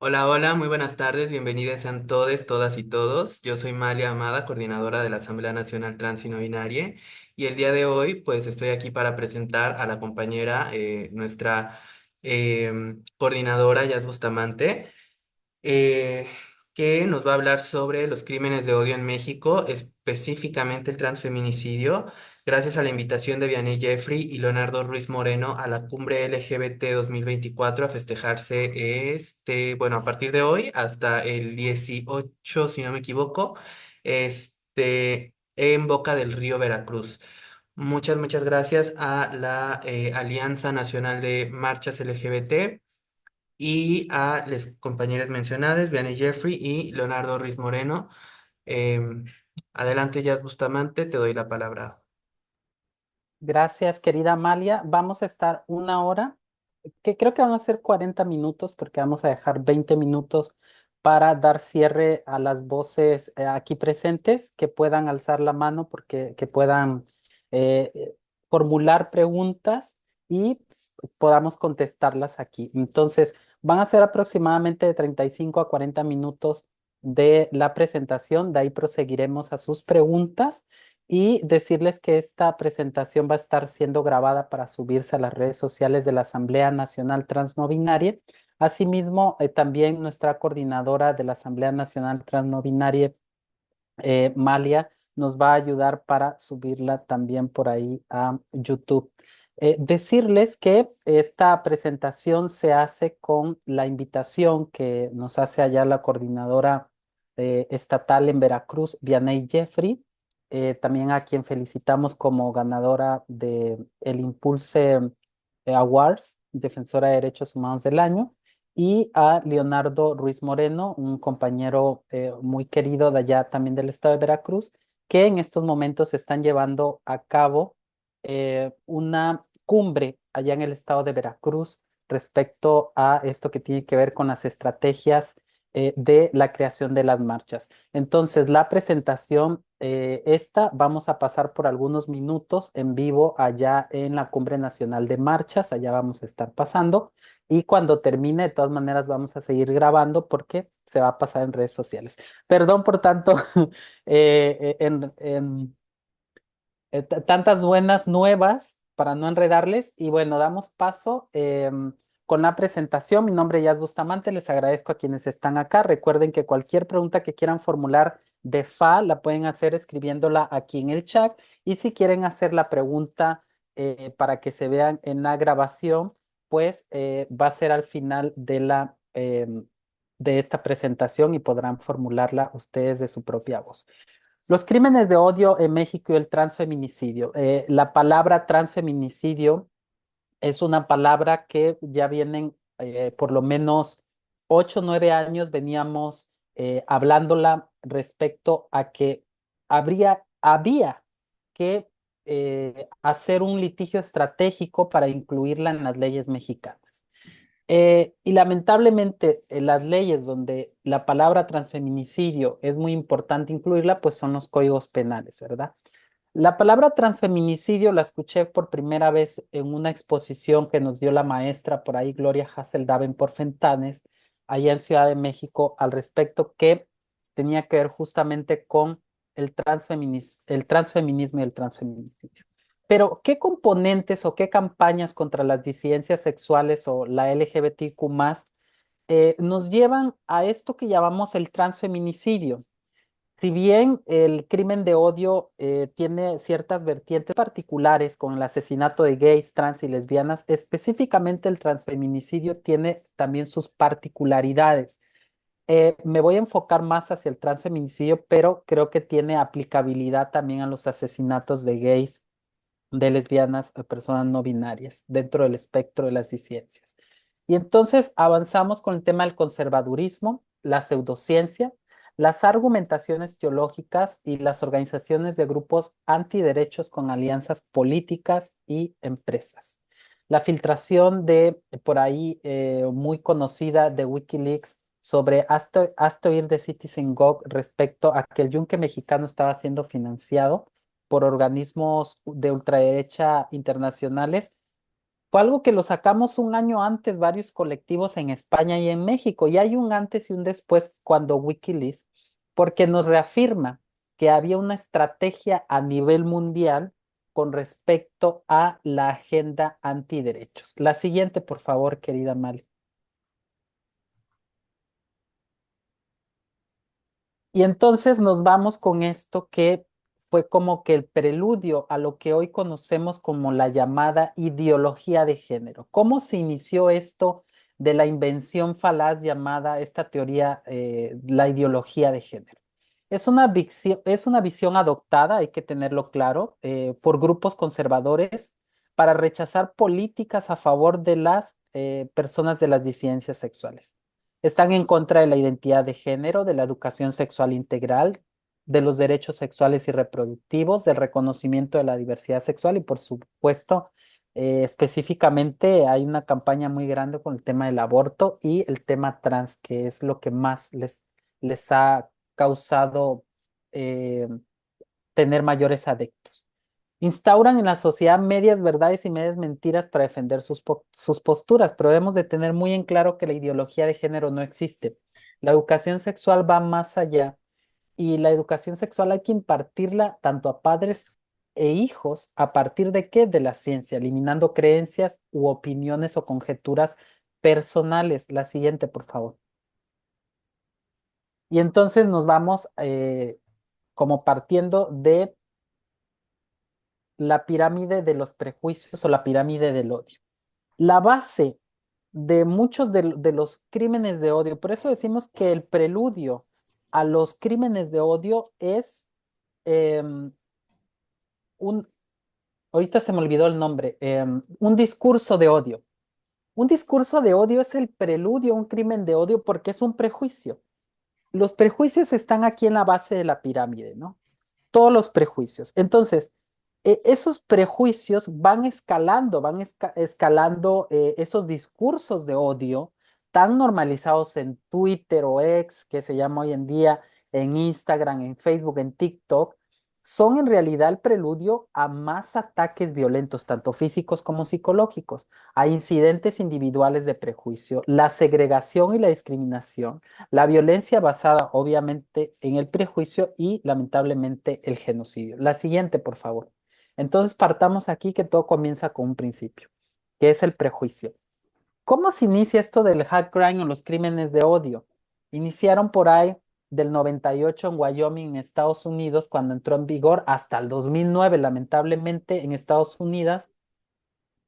Hola, hola, muy buenas tardes, bienvenidos sean todes, todas y todos. Yo soy Malia Amada, coordinadora de la Asamblea Nacional Trans y No Binaria, y el día de hoy pues estoy aquí para presentar a la compañera, nuestra coordinadora Yas Bustamante, eh, que nos va a hablar sobre los crímenes de odio en México, específicamente el transfeminicidio, gracias a la invitación de Vianney Jeffrey y Leonardo Ruiz Moreno a la cumbre LGBT 2024 a festejarse bueno, a partir de hoy hasta el 18, si no me equivoco, en Boca del Río, Veracruz. Muchas gracias a la Alianza Nacional de Marchas LGBT y a los compañeros mencionados, Vianney Jeffrey y Leonardo Ruiz Moreno. Em, Adelante, Jazz Bustamante, te doy la palabra. Gracias, querida Amalia. Vamos a estar una hora, que creo que van a ser 40 minutos, porque vamos a dejar 20 minutos para dar cierre a las voces aquí presentes, que puedan alzar la mano, porque que puedan formular preguntas y podamos contestarlas aquí. Entonces, van a ser aproximadamente de 35 a 40 minutos de la presentación. De ahí proseguiremos a sus preguntas y decirles que esta presentación va a estar siendo grabada para subirse a las redes sociales de la Asamblea Nacional Transnovinaria. Asimismo, también nuestra coordinadora de la Asamblea Nacional Transnovinaria, Malia, nos va a ayudar para subirla también por ahí a YouTube. Decirles que esta presentación se hace con la invitación que nos hace allá la coordinadora estatal en Veracruz, Vianney Jeffrey, también a quien felicitamos como ganadora de el Impulse Awards, Defensora de Derechos Humanos del Año, y a Leonardo Ruiz Moreno, un compañero muy querido de allá también del estado de Veracruz, que en estos momentos están llevando a cabo una cumbre allá en el estado de Veracruz respecto a esto que tiene que ver con las estrategias de la creación de las marchas. Entonces, la presentación, esta vamos a pasar por algunos minutos en vivo allá en la Cumbre Nacional de Marchas, allá vamos a estar pasando. Y cuando termine, de todas maneras, vamos a seguir grabando porque se va a pasar en redes sociales. Perdón por tanto, tantas buenas nuevas para no enredarles. Y bueno, damos paso con la presentación. Mi nombre es Yas Bustamante. Les agradezco a quienes están acá. Recuerden que cualquier pregunta que quieran formular de FA la pueden hacer escribiéndola aquí en el chat. Y si quieren hacer la pregunta para que se vean en la grabación, pues va a ser al final de esta presentación y podrán formularla ustedes de su propia voz. Los crímenes de odio en México y el transfeminicidio. La palabra transfeminicidio es una palabra que ya vienen por lo menos 8 o 9 años veníamos hablándola respecto a que había que hacer un litigio estratégico para incluirla en las leyes mexicanas. Y lamentablemente las leyes donde la palabra transfeminicidio es muy importante incluirla, pues son los códigos penales, ¿verdad? La palabra transfeminicidio la escuché por primera vez en una exposición que nos dio la maestra por ahí, Gloria Hassel Davenport Fentanes, allá en Ciudad de México, al respecto que tenía que ver justamente con el transfeminismo y el transfeminicidio. Pero, ¿qué componentes o qué campañas contra las disidencias sexuales o la LGBTQ+, nos llevan a esto que llamamos el transfeminicidio? Si bien el crimen de odio tiene ciertas vertientes particulares con el asesinato de gays, trans y lesbianas, específicamente el transfeminicidio tiene también sus particularidades. Me voy a enfocar más hacia el transfeminicidio, pero creo que tiene aplicabilidad también a los asesinatos de gays, de lesbianas o personas no binarias dentro del espectro de las disidencias. Y entonces avanzamos con el tema del conservadurismo, la pseudociencia, las argumentaciones teológicas y las organizaciones de grupos antiderechos con alianzas políticas y empresas. La filtración de, por ahí, muy conocida de Wikileaks sobre hasta oír de Citizen Go respecto a que el yunque mexicano estaba siendo financiado por organismos de ultraderecha internacionales, Fue algo que lo sacamos un año antes, varios colectivos en España y en México, y hay un antes y un después cuando Wikileaks, porque nos reafirma que había una estrategia a nivel mundial con respecto a la agenda antiderechos. La siguiente, por favor, querida Mali. Y entonces nos vamos con esto que fue como que el preludio a lo que hoy conocemos como la llamada ideología de género. ¿Cómo se inició esto de la invención falaz llamada esta teoría, la ideología de género? Es una visión adoptada, hay que tenerlo claro, por grupos conservadores para rechazar políticas a favor de las personas de las disidencias sexuales. Están en contra de la identidad de género, de la educación sexual integral, de los derechos sexuales y reproductivos, del reconocimiento de la diversidad sexual y, por supuesto, específicamente hay una campaña muy grande con el tema del aborto y el tema trans, que es lo que más les ha causado eh, tener mayores adeptos. Instauran en la sociedad medias verdades y medias mentiras para defender sus posturas, pero debemos de tener muy en claro que la ideología de género no existe. La educación sexual va más allá y la educación sexual hay que impartirla tanto a padres e hijos a partir de qué? De la ciencia, eliminando creencias u opiniones o conjeturas personales. La siguiente, por favor. Y entonces nos vamos como partiendo de la pirámide de los prejuicios o la pirámide del odio. La base de muchos de los crímenes de odio, por eso decimos que el preludio a los crímenes de odio es em, un, ahorita se me olvidó el nombre, un discurso de odio. Un discurso de odio es el preludio a un crimen de odio porque es un prejuicio. Los prejuicios están aquí en la base de la pirámide, ¿no? Todos los prejuicios. Entonces, esos prejuicios van escalando, escalando esos discursos de odio tan normalizados en Twitter o X, que se llama hoy en día, en Instagram, en Facebook, en TikTok, son en realidad el preludio a más ataques violentos, tanto físicos como psicológicos, a incidentes individuales de prejuicio, la segregación y la discriminación, la violencia basada obviamente en el prejuicio y lamentablemente el genocidio. La siguiente, por favor. Entonces partamos aquí que todo comienza con un principio, que es el prejuicio. ¿Cómo se inicia esto del hate crime o los crímenes de odio? Iniciaron por ahí del 98 en Wyoming, en Estados Unidos, cuando entró en vigor, hasta el 2009, lamentablemente, en Estados Unidos,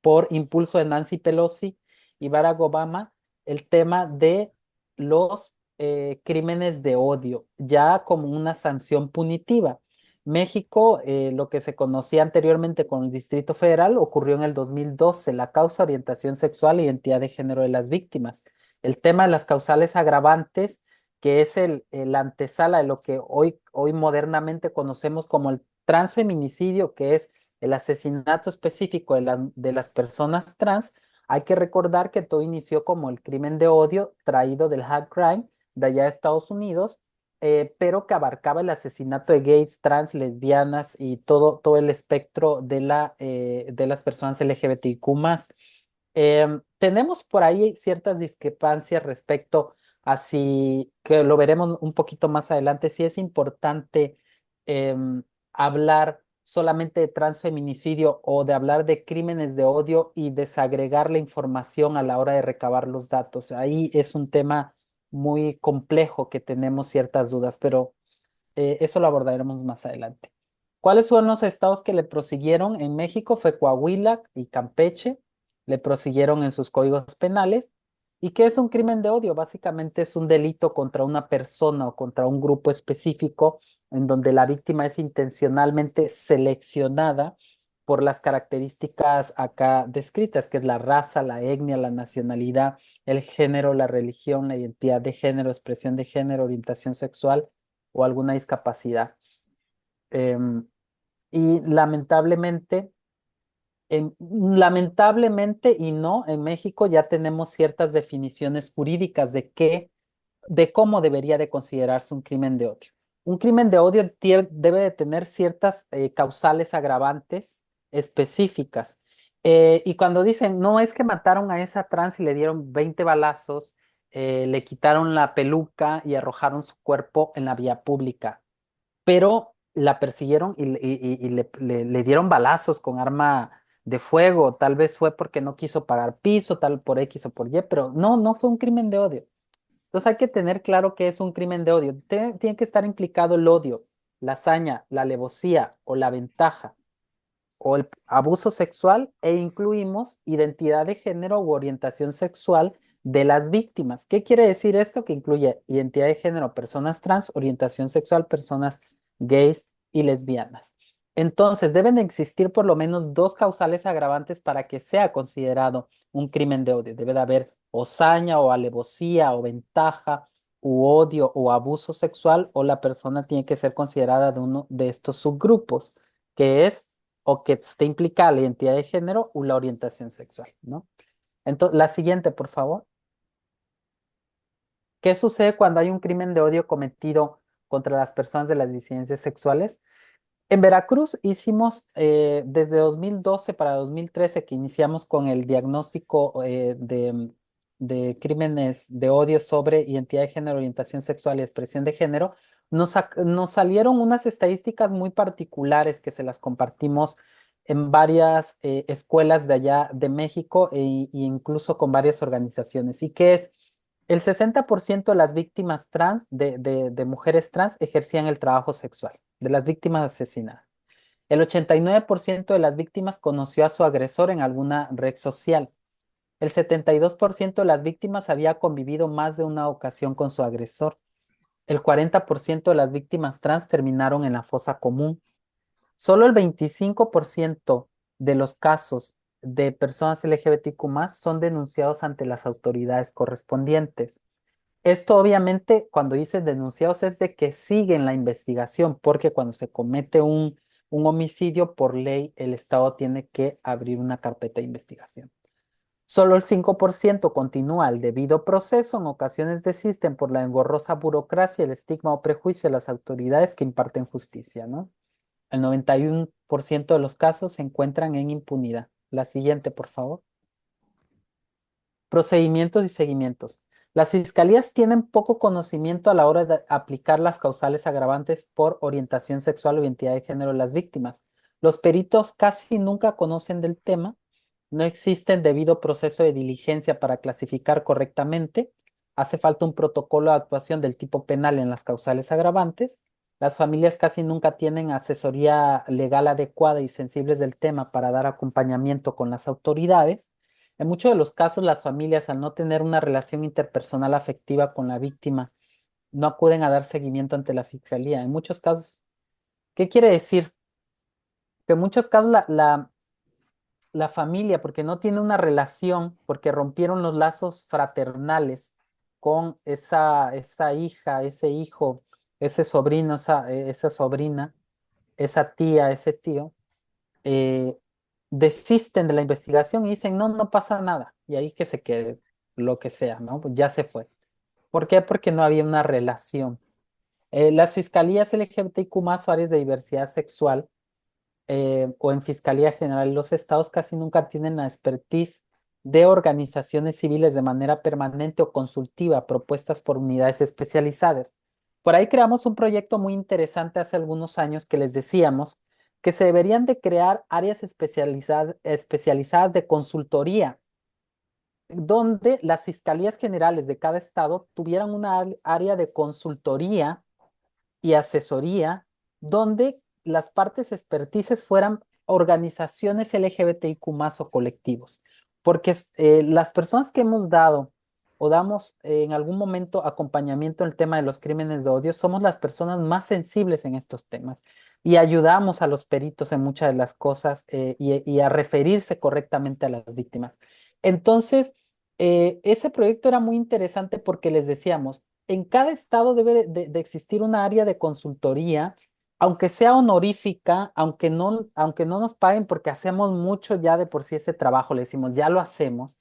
por impulso de Nancy Pelosi y Barack Obama, el tema de los crímenes de odio, ya como una sanción punitiva. México, lo que se conocía anteriormente con el Distrito Federal, ocurrió en el 2012, la causa orientación sexual e identidad de género de las víctimas. El tema de las causales agravantes, que es el antesala de lo que hoy modernamente conocemos como el transfeminicidio, que es el asesinato específico de las personas trans, hay que recordar que todo inició como el crimen de odio traído del hate crime de allá de Estados Unidos, pero que abarcaba el asesinato de gays, trans, lesbianas y todo el espectro de las personas LGBTQ+. Tenemos por ahí ciertas discrepancias respecto a si, que lo veremos un poquito más adelante, si es importante hablar solamente de transfeminicidio o de hablar de crímenes de odio y desagregar la información a la hora de recabar los datos. Ahí es un tema muy complejo que tenemos ciertas dudas, pero eso lo abordaremos más adelante. ¿Cuáles fueron los estados que le prosiguieron? En México fue Coahuila y Campeche, le prosiguieron en sus códigos penales. ¿Y qué es un crimen de odio? Básicamente es un delito contra una persona o contra un grupo específico en donde la víctima es intencionalmente seleccionada por las características acá descritas, que es la raza, la etnia, la nacionalidad, el género, la religión, la identidad de género, expresión de género, orientación sexual o alguna discapacidad. Em, y lamentablemente y no, en México ya tenemos ciertas definiciones jurídicas de cómo debería de considerarse un crimen de odio. Un crimen de odio debe de tener ciertas causales agravantes específicas Y cuando dicen, no es que mataron a esa trans y le dieron 20 balazos, le quitaron la peluca y arrojaron su cuerpo en la vía pública, pero la persiguieron le dieron balazos con arma de fuego. Tal vez fue porque no quiso pagar piso, tal por X o por Y, pero no, no fue un crimen de odio. Entonces hay que tener claro que es un crimen de odio. Tiene que estar implicado el odio, la hazaña, la alevosía o la ventaja o el abuso sexual e incluimos identidad de género u orientación sexual de las víctimas. ¿Qué quiere decir esto? Que incluye identidad de género, personas trans, orientación sexual, personas gays y lesbianas. Entonces, deben existir por lo menos dos causales agravantes para que sea considerado un crimen de odio. Debe de haber o saña o alevosía o ventaja u odio o abuso sexual o la persona tiene que ser considerada de uno de estos subgrupos, que es o que esté implicada la identidad de género o la orientación sexual, ¿no? Entonces, la siguiente, por favor. ¿Qué sucede cuando hay un crimen de odio cometido contra las personas de las disidencias sexuales? En Veracruz hicimos desde 2012 para 2013 que iniciamos con el diagnóstico de crímenes de odio sobre identidad de género, orientación sexual y expresión de género. Nos salieron unas estadísticas muy particulares que se las compartimos en varias escuelas de allá de México incluso con varias organizaciones. Y que es el 60% de las víctimas trans, de mujeres trans, ejercían el trabajo sexual, de las víctimas asesinadas. El 89% de las víctimas conoció a su agresor en alguna red social. El 72% de las víctimas había convivido más de una ocasión con su agresor. El 40% de las víctimas trans terminaron en la fosa común. Solo el 25% de los casos de personas LGBTQ+ son denunciados ante las autoridades correspondientes. Esto obviamente cuando dice denunciados es de que siguen la investigación, porque cuando se comete un homicidio por ley, el Estado tiene que abrir una carpeta de investigación. Solo el 5% continúa el debido proceso, en ocasiones desisten por la engorrosa burocracia, el estigma o prejuicio de las autoridades que imparten justicia, ¿no? El 91% de los casos se encuentran en impunidad. La siguiente, por favor. Procedimientos y seguimientos. Las fiscalías tienen poco conocimiento a la hora de aplicar las causales agravantes por orientación sexual o identidad de género de las víctimas. Los peritos casi nunca conocen del tema, no existe el debido proceso de diligencia para clasificar correctamente, hace falta un protocolo de actuación del tipo penal en las causales agravantes, las familias casi nunca tienen asesoría legal adecuada y sensibles del tema para dar acompañamiento con las autoridades. En muchos de los casos, las familias, al no tener una relación interpersonal afectiva con la víctima, no acuden a dar seguimiento ante la fiscalía. En muchos casos, ¿qué quiere decir? Que en muchos casos la familia, porque no tiene una relación, porque rompieron los lazos fraternales con esa hija, ese hijo, ese sobrino, esa sobrina, esa tía, ese tío, eh, desisten de la investigación y dicen, no, no pasa nada, y ahí que se quede lo que sea, ¿no? Pues ya se fue. ¿Por qué? Porque no había una relación. Las fiscalías LGBTQ+ o áreas de diversidad sexual o en Fiscalía General, los estados casi nunca tienen la expertise de organizaciones civiles de manera permanente o consultiva propuestas por unidades especializadas. Por ahí creamos un proyecto muy interesante hace algunos años que les decíamos que se deberían de crear áreas especializadas de consultoría, donde las fiscalías generales de cada estado tuvieran una área de consultoría y asesoría, donde las partes expertices fueran organizaciones LGBTIQ+ o colectivos. Porque las personas que hemos dado o damos en algún momento acompañamiento en el tema de los crímenes de odio, somos las personas más sensibles en estos temas y ayudamos a los peritos en muchas de las cosas y a referirse correctamente a las víctimas. Entonces, ese proyecto era muy interesante porque les decíamos, en cada estado debe de existir una área de consultoría, aunque sea honorífica, aunque no nos paguen porque hacemos mucho ya de por sí ese trabajo, le decimos, ya lo hacemos,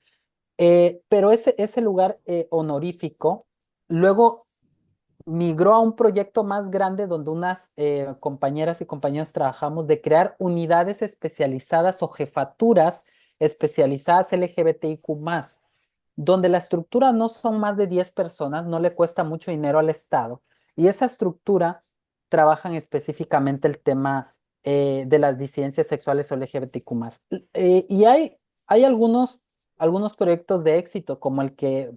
pero ese lugar honorífico luego migró a un proyecto más grande donde unas compañeras y compañeros trabajamos de crear unidades especializadas o jefaturas especializadas LGBTIQ+, donde la estructura no son más de 10 personas, no le cuesta mucho dinero al Estado, y esa estructura trabajan específicamente el tema de las disidencias sexuales o LGBTQ+. Y hay algunos proyectos de éxito, como el que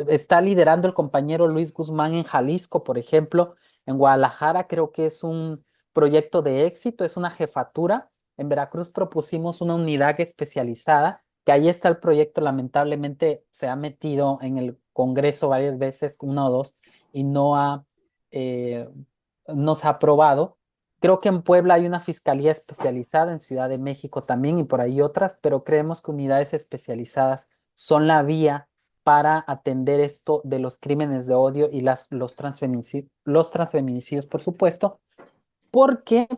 está liderando el compañero Luis Guzmán en Jalisco, por ejemplo. En Guadalajara creo que es un proyecto de éxito, es una jefatura. En Veracruz propusimos una unidad especializada, que ahí está el proyecto, lamentablemente se ha metido en el Congreso varias veces, una o dos, y eh, no se ha aprobado. Creo que en Puebla hay una fiscalía especializada, en Ciudad de México también y por ahí otras, pero creemos que unidades especializadas son la vía para atender esto de los crímenes de odio y los transfeminicidios, por supuesto, porque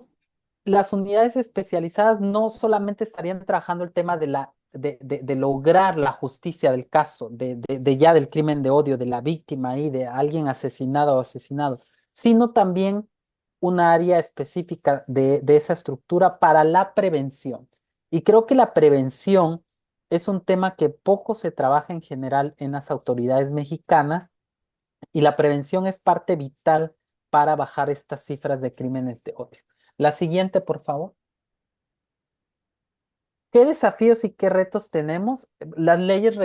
las unidades especializadas no solamente estarían trabajando el tema de lograr la justicia del caso, de ya del crimen de odio de la víctima y de alguien asesinado o asesinado, sino también una área específica de esa estructura para la prevención. Y creo que la prevención es un tema que poco se trabaja en general en las autoridades mexicanas y la prevención es parte vital para bajar estas cifras de crímenes de odio. La siguiente, por favor. ¿Qué desafíos y qué retos tenemos? Las leyes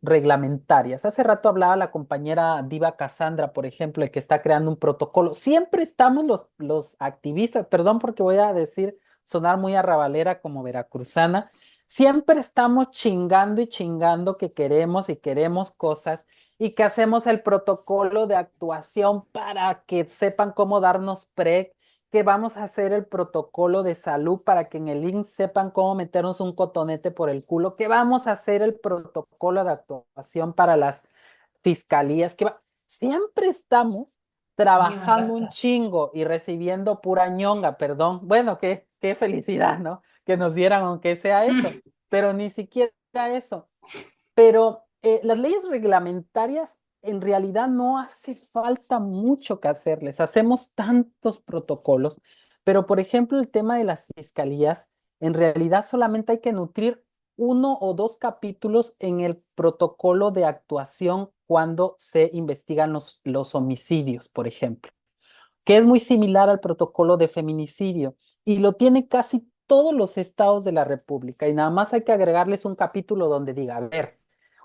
reglamentarias. Hace rato hablaba la compañera Diva Cassandra, por ejemplo, de que está creando un protocolo. Siempre estamos los activistas, perdón porque voy a decir, sonar muy arrabalera como veracruzana, siempre estamos chingando y chingando que queremos y queremos cosas y que hacemos el protocolo de actuación para que sepan cómo darnos pre, que vamos a hacer el protocolo de salud para que en el INSS sepan cómo meternos un cotonete por el culo, que vamos a hacer el protocolo de actuación para las fiscalías, siempre estamos Ya, trabajando un basta. chingo y recibiendo pura ñonga, perdón. Bueno, qué felicidad, ¿no? Que nos dieran aunque sea eso, pero ni siquiera eso. Pero las leyes reglamentarias en realidad no hace falta mucho que hacerles. Hacemos tantos protocolos, pero por ejemplo el tema de las fiscalías, en realidad solamente hay que nutrir uno o dos capítulos en el protocolo de actuación cuando se investigan los homicidios, por ejemplo, que es muy similar al protocolo de feminicidio y lo tiene casi todos los estados de la República. Y nada más hay que agregarles un capítulo donde diga, a ver,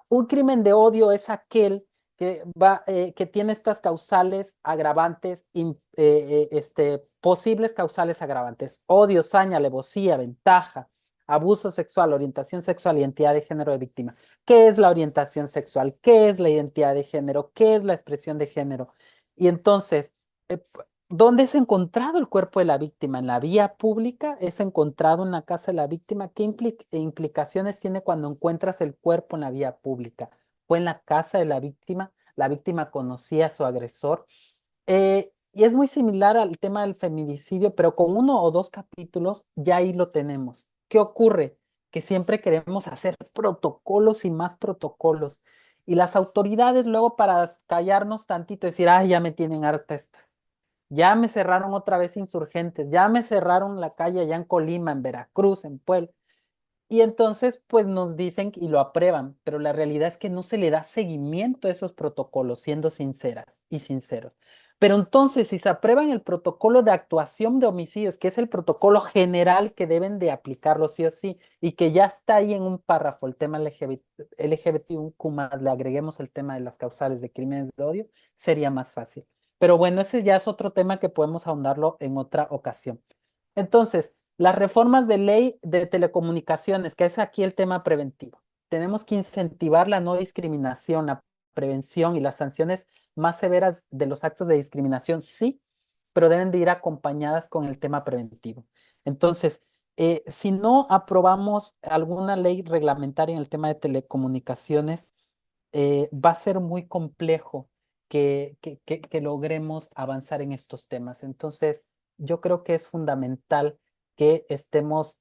un crimen de odio es aquel que tiene estas causales agravantes, posibles causales agravantes: odio, saña, alevosía, ventaja, abuso sexual, orientación sexual, identidad de género de víctima. ¿Qué es la orientación sexual? ¿Qué es la identidad de género? ¿Qué es la expresión de género? Y entonces, eh, ¿dónde es encontrado el cuerpo de la víctima? ¿En la vía pública? ¿Es encontrado en la casa de la víctima? ¿Qué implicaciones tiene cuando encuentras el cuerpo en la vía pública? ¿Fue en la casa de la víctima? ¿La víctima conocía a su agresor? Y es muy similar al tema del feminicidio, pero con uno o dos capítulos ya ahí lo tenemos. ¿Qué ocurre? Que siempre queremos hacer protocolos y más protocolos. Y las autoridades luego, para callarnos tantito, decir, ay, ya me tienen harta esta. Ya me cerraron otra vez Insurgentes, ya me cerraron la calle allá en Colima, en Veracruz, en Puebla. Y entonces, pues nos dicen y lo aprueban, pero la realidad es que no se le da seguimiento a esos protocolos, siendo sinceras y sinceros. Pero entonces, si se aprueban el protocolo de actuación de homicidios, que es el protocolo general que deben de aplicarlo sí o sí, y que ya está ahí en un párrafo, el tema LGBTQ+, le agreguemos el tema de las causales de crímenes de odio, sería más fácil. Pero bueno, ese ya es otro tema que podemos ahondarlo en otra ocasión. Entonces, las reformas de ley de telecomunicaciones, que es aquí el tema preventivo. Tenemos que incentivar la no discriminación, la prevención y las sanciones más severas de los actos de discriminación, sí, pero deben de ir acompañadas con el tema preventivo. Entonces, si no aprobamos alguna ley reglamentaria en el tema de telecomunicaciones, va a ser muy complejo que logremos avanzar en estos temas. Entonces, yo creo que es fundamental que estemos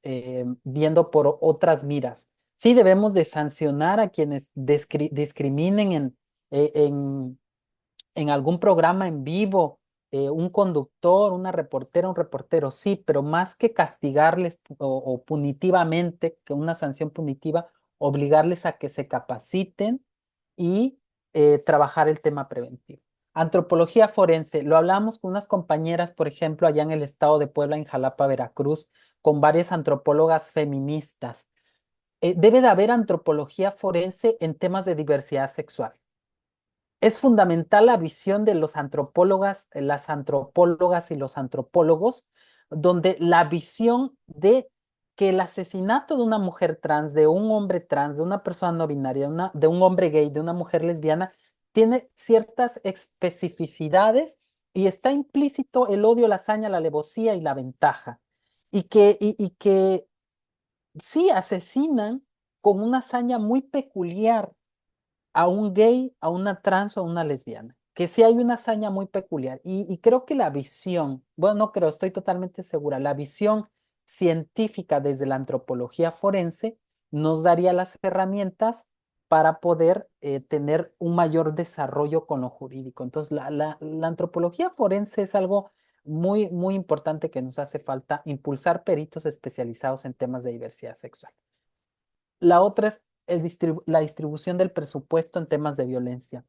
viendo por otras miras. Sí, debemos de sancionar a quienes discriminen en, en algún programa en vivo un conductor, una reportera, un reportero, sí, pero más que castigarles o punitivamente, que una sanción punitiva, obligarles a que se capaciten y trabajar el tema preventivo. Antropología forense, lo hablamos con unas compañeras, por ejemplo, allá en el estado de Puebla, en Jalapa, Veracruz, con varias antropólogas feministas. Debe de haber antropología forense en temas de diversidad sexual. Es fundamental la visión de los antropólogas, las antropólogas y los antropólogos, donde la visión de que el asesinato de una mujer trans, de un hombre trans, de una persona no binaria, de un hombre gay, de una mujer lesbiana, tiene ciertas especificidades y está implícito el odio, la hazaña, la alevosía y la ventaja. Y que sí asesinan con una hazaña muy peculiar a un gay, a una trans o a una lesbiana, que sí hay una hazaña muy peculiar. Y creo que la visión, bueno, no creo, estoy totalmente segura, la visión científica desde la antropología forense nos daría las herramientas para poder tener un mayor desarrollo con lo jurídico. Entonces, la antropología forense es algo muy, muy importante que nos hace falta impulsar peritos especializados en temas de diversidad sexual. La otra es la distribución del presupuesto en temas de violencia.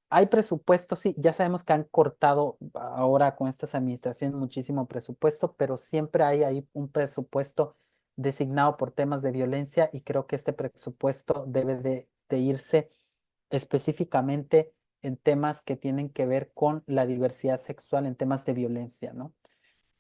Hay presupuestos, sí, ya sabemos que han cortado ahora con estas administraciones muchísimo presupuesto, pero siempre hay ahí un presupuesto designado por temas de violencia y creo que este presupuesto debe de irse específicamente en temas que tienen que ver con la diversidad sexual, en temas de violencia, ¿no?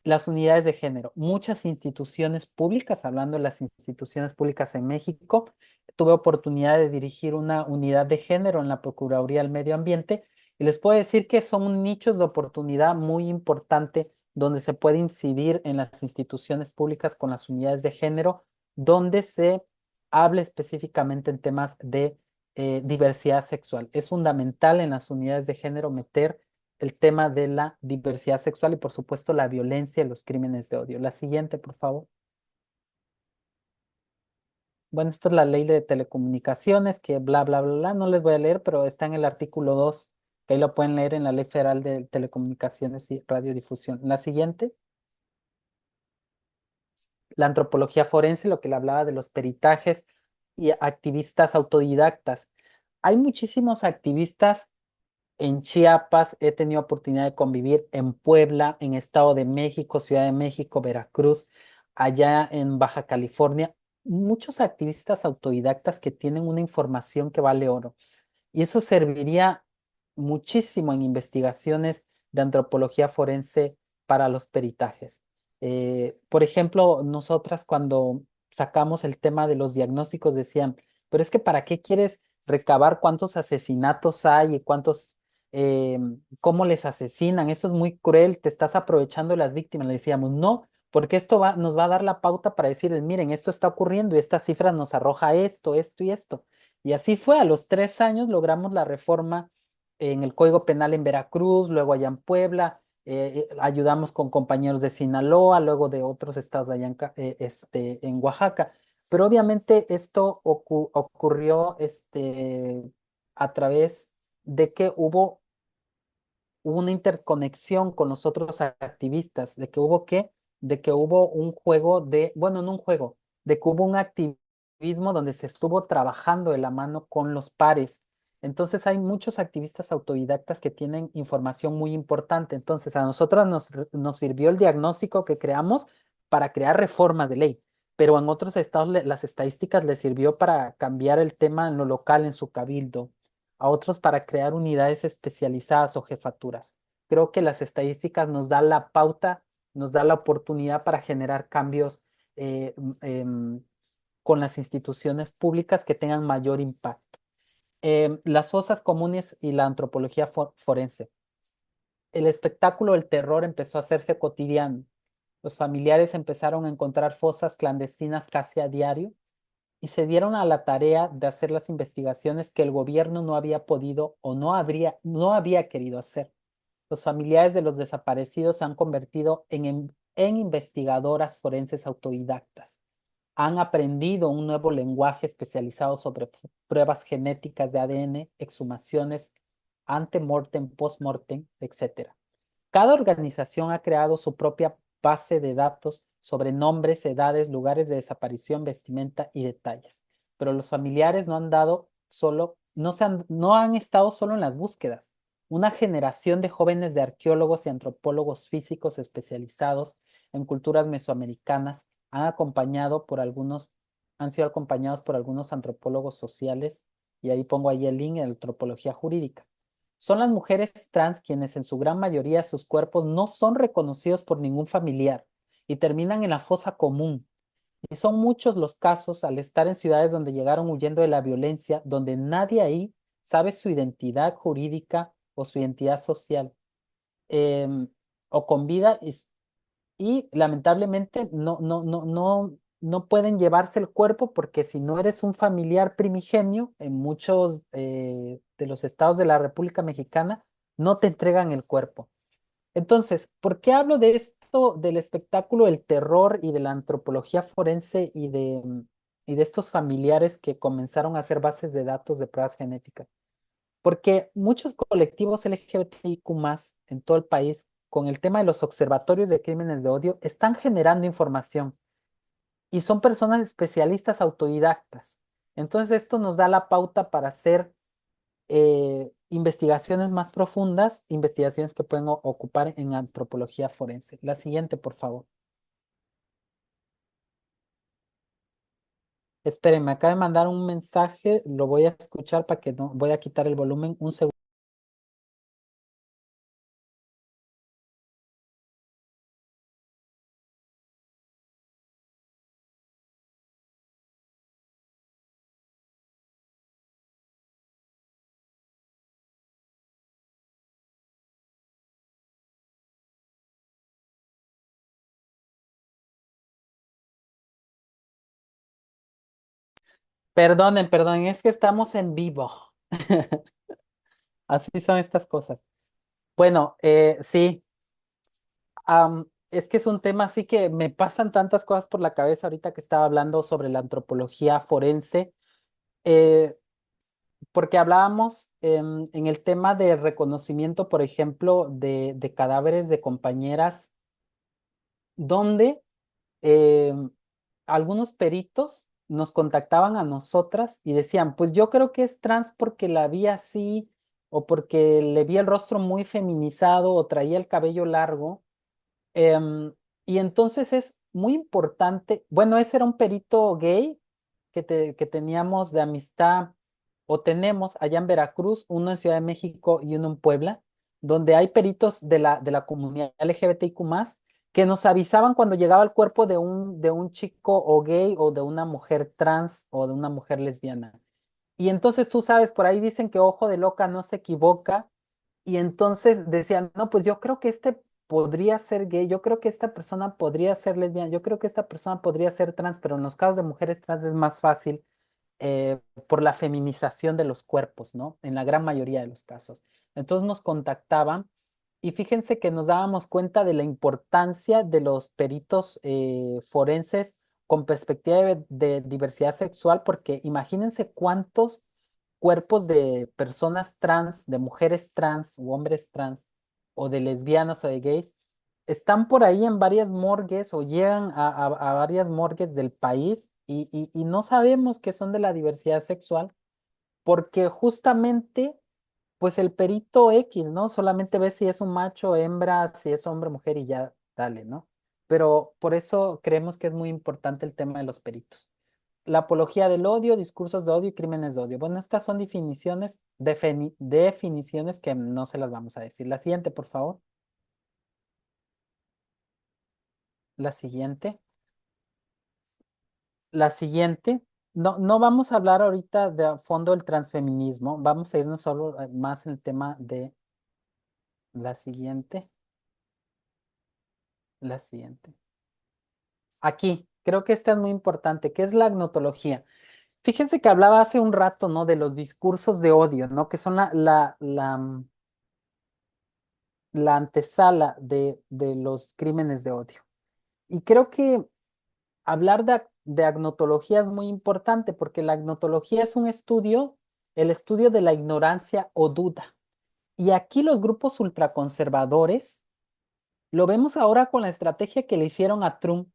Las unidades de género. Muchas instituciones públicas, hablando de las instituciones públicas en México, tuve oportunidad de dirigir una unidad de género en la Procuraduría del Medio Ambiente y les puedo decir que son nichos de oportunidad muy importante donde se puede incidir en las instituciones públicas con las unidades de género, donde se hable específicamente en temas de diversidad sexual. Es fundamental en las unidades de género meter el tema de la diversidad sexual y por supuesto la violencia y los crímenes de odio. La siguiente, por favor. Bueno, esto es la ley de telecomunicaciones, que bla, bla, bla, bla, no les voy a leer, pero está en el artículo 2 que ahí lo pueden leer en la Ley Federal de Telecomunicaciones y Radiodifusión. La siguiente, la antropología forense, lo que le hablaba de los peritajes y activistas autodidactas. Hay muchísimos activistas en Chiapas, he tenido oportunidad de convivir en Puebla, en Estado de México, Ciudad de México, Veracruz, allá en Baja California, muchos activistas autodidactas que tienen una información que vale oro. Y eso serviría muchísimo en investigaciones de antropología forense para los peritajes. Por ejemplo, nosotras cuando sacamos el tema de los diagnósticos decían, pero es que ¿para qué quieres recabar cuántos asesinatos hay y eh, cómo les asesinan? Eso es muy cruel, te estás aprovechando de las víctimas. Le decíamos, no, porque nos va a dar la pauta para decirles, miren, esto está ocurriendo y esta cifra nos arroja esto, esto y esto. Y así fue, a los 3 años logramos la reforma en el Código Penal en Veracruz, luego allá en Puebla, ayudamos con compañeros de Sinaloa, luego de otros estados allá en Oaxaca. Pero obviamente esto ocurrió a través de que hubo una interconexión con los otros activistas, de que hubo un juego bueno, no un juego, de que hubo un activismo donde se estuvo trabajando de la mano con los pares. Entonces hay muchos activistas autodidactas que tienen información muy importante. Entonces a nosotros nos sirvió el diagnóstico que creamos para crear reformas de ley, pero en otros estados las estadísticas les sirvió para cambiar el tema en lo local, en su cabildo, a otros para crear unidades especializadas o jefaturas. Creo que las estadísticas nos dan la pauta, nos da la oportunidad para generar cambios eh, em, con las instituciones públicas que tengan mayor impacto. Las fosas comunes y la antropología forense. El espectáculo del terror empezó a hacerse cotidiano. Los familiares empezaron a encontrar fosas clandestinas casi a diario y se dieron a la tarea de hacer las investigaciones que el gobierno no había podido o no había querido hacer. Los familiares de los desaparecidos se han convertido en investigadoras forenses autodidactas. Han aprendido un nuevo lenguaje especializado sobre pruebas genéticas de ADN, exhumaciones, antemortem, postmortem, etcétera. Cada organización ha creado su propia base de datos sobre nombres, edades, lugares de desaparición, vestimenta y detalles. Pero los familiares no han dado solo, no han estado solo en las búsquedas. Una generación de jóvenes de arqueólogos y antropólogos físicos especializados en culturas mesoamericanas han sido acompañados por algunos antropólogos sociales, y ahí pongo ahí el link en antropología jurídica. Son las mujeres trans quienes en su gran mayoría sus cuerpos no son reconocidos por ningún familiar y terminan en la fosa común. Y son muchos los casos al estar en ciudades donde llegaron huyendo de la violencia, donde nadie ahí sabe su identidad jurídica o su identidad social, em, o con vida y lamentablemente no pueden llevarse el cuerpo porque si no eres un familiar primigenio, en muchos de los estados de la República Mexicana, no te entregan el cuerpo. Entonces, ¿por qué hablo de esto, del espectáculo, el terror y de la antropología forense y de estos familiares que comenzaron a hacer bases de datos de pruebas genéticas? Porque muchos colectivos LGBTIQ+, en todo el país, con el tema de los observatorios de crímenes de odio, están generando información y son personas especialistas autodidactas. Entonces, esto nos da la pauta para hacer investigaciones más profundas, investigaciones que pueden ocupar en antropología forense. La siguiente, por favor. Esperen, me acaba de mandar un mensaje, lo voy a escuchar para que no, voy a quitar el volumen un segundo. Perdonen, es que estamos en vivo. Así son estas cosas. Bueno, sí, es que es un tema así que me pasan tantas cosas por la cabeza ahorita que estaba hablando sobre la antropología forense, eh, porque hablábamos en el tema de reconocimiento, por ejemplo, de cadáveres de compañeras, donde eh, algunos peritos nos contactaban a nosotras y decían, pues yo creo que es trans porque la vi así, o porque le vi el rostro muy feminizado, o traía el cabello largo. Em, y entonces es muy importante, bueno, ese era un perito gay que teníamos de amistad, o tenemos allá en Veracruz, uno en Ciudad de México y uno en Puebla, donde hay peritos de la comunidad LGBTIQ+, que nos avisaban cuando llegaba el cuerpo de un chico o gay o de una mujer trans o de una mujer lesbiana. Y entonces tú sabes, por ahí dicen que ojo de loca no se equivoca, y entonces decían, no, pues yo creo que este podría ser gay, yo creo que esta persona podría ser lesbiana, yo creo que esta persona podría ser trans, pero en los casos de mujeres trans es más fácil por la feminización de los cuerpos, ¿no? En la gran mayoría de los casos. Entonces nos contactaban y fíjense que nos dábamos cuenta de la importancia de los peritos forenses con perspectiva de diversidad sexual, porque imagínense cuántos cuerpos de personas trans, de mujeres trans u hombres trans, o de lesbianas o de gays, están por ahí en varias morgues o llegan a varias morgues del país y no sabemos que son de la diversidad sexual porque justamente, pues el perito X, ¿no? Solamente ve si es un macho, hembra, si es hombre, mujer y ya, dale, ¿no? Pero por eso creemos que es muy importante el tema de los peritos. La apología del odio, discursos de odio y crímenes de odio. Bueno, estas son definiciones que no se las vamos a decir. La siguiente, por favor. La siguiente. La siguiente. No vamos a hablar ahorita de a fondo del transfeminismo. Vamos a irnos solo más en el tema de la siguiente. La siguiente. Aquí, creo que esta es muy importante, que es la agnotología. Fíjense que hablaba hace un rato, ¿no? De los discursos de odio, ¿no? Que son la antesala de los crímenes de odio. Y creo que hablar de agnotología es muy importante porque la agnotología es un estudio, el estudio de la ignorancia o duda. Y aquí los grupos ultraconservadores Lo vemos ahora con la estrategia que le hicieron a Trump.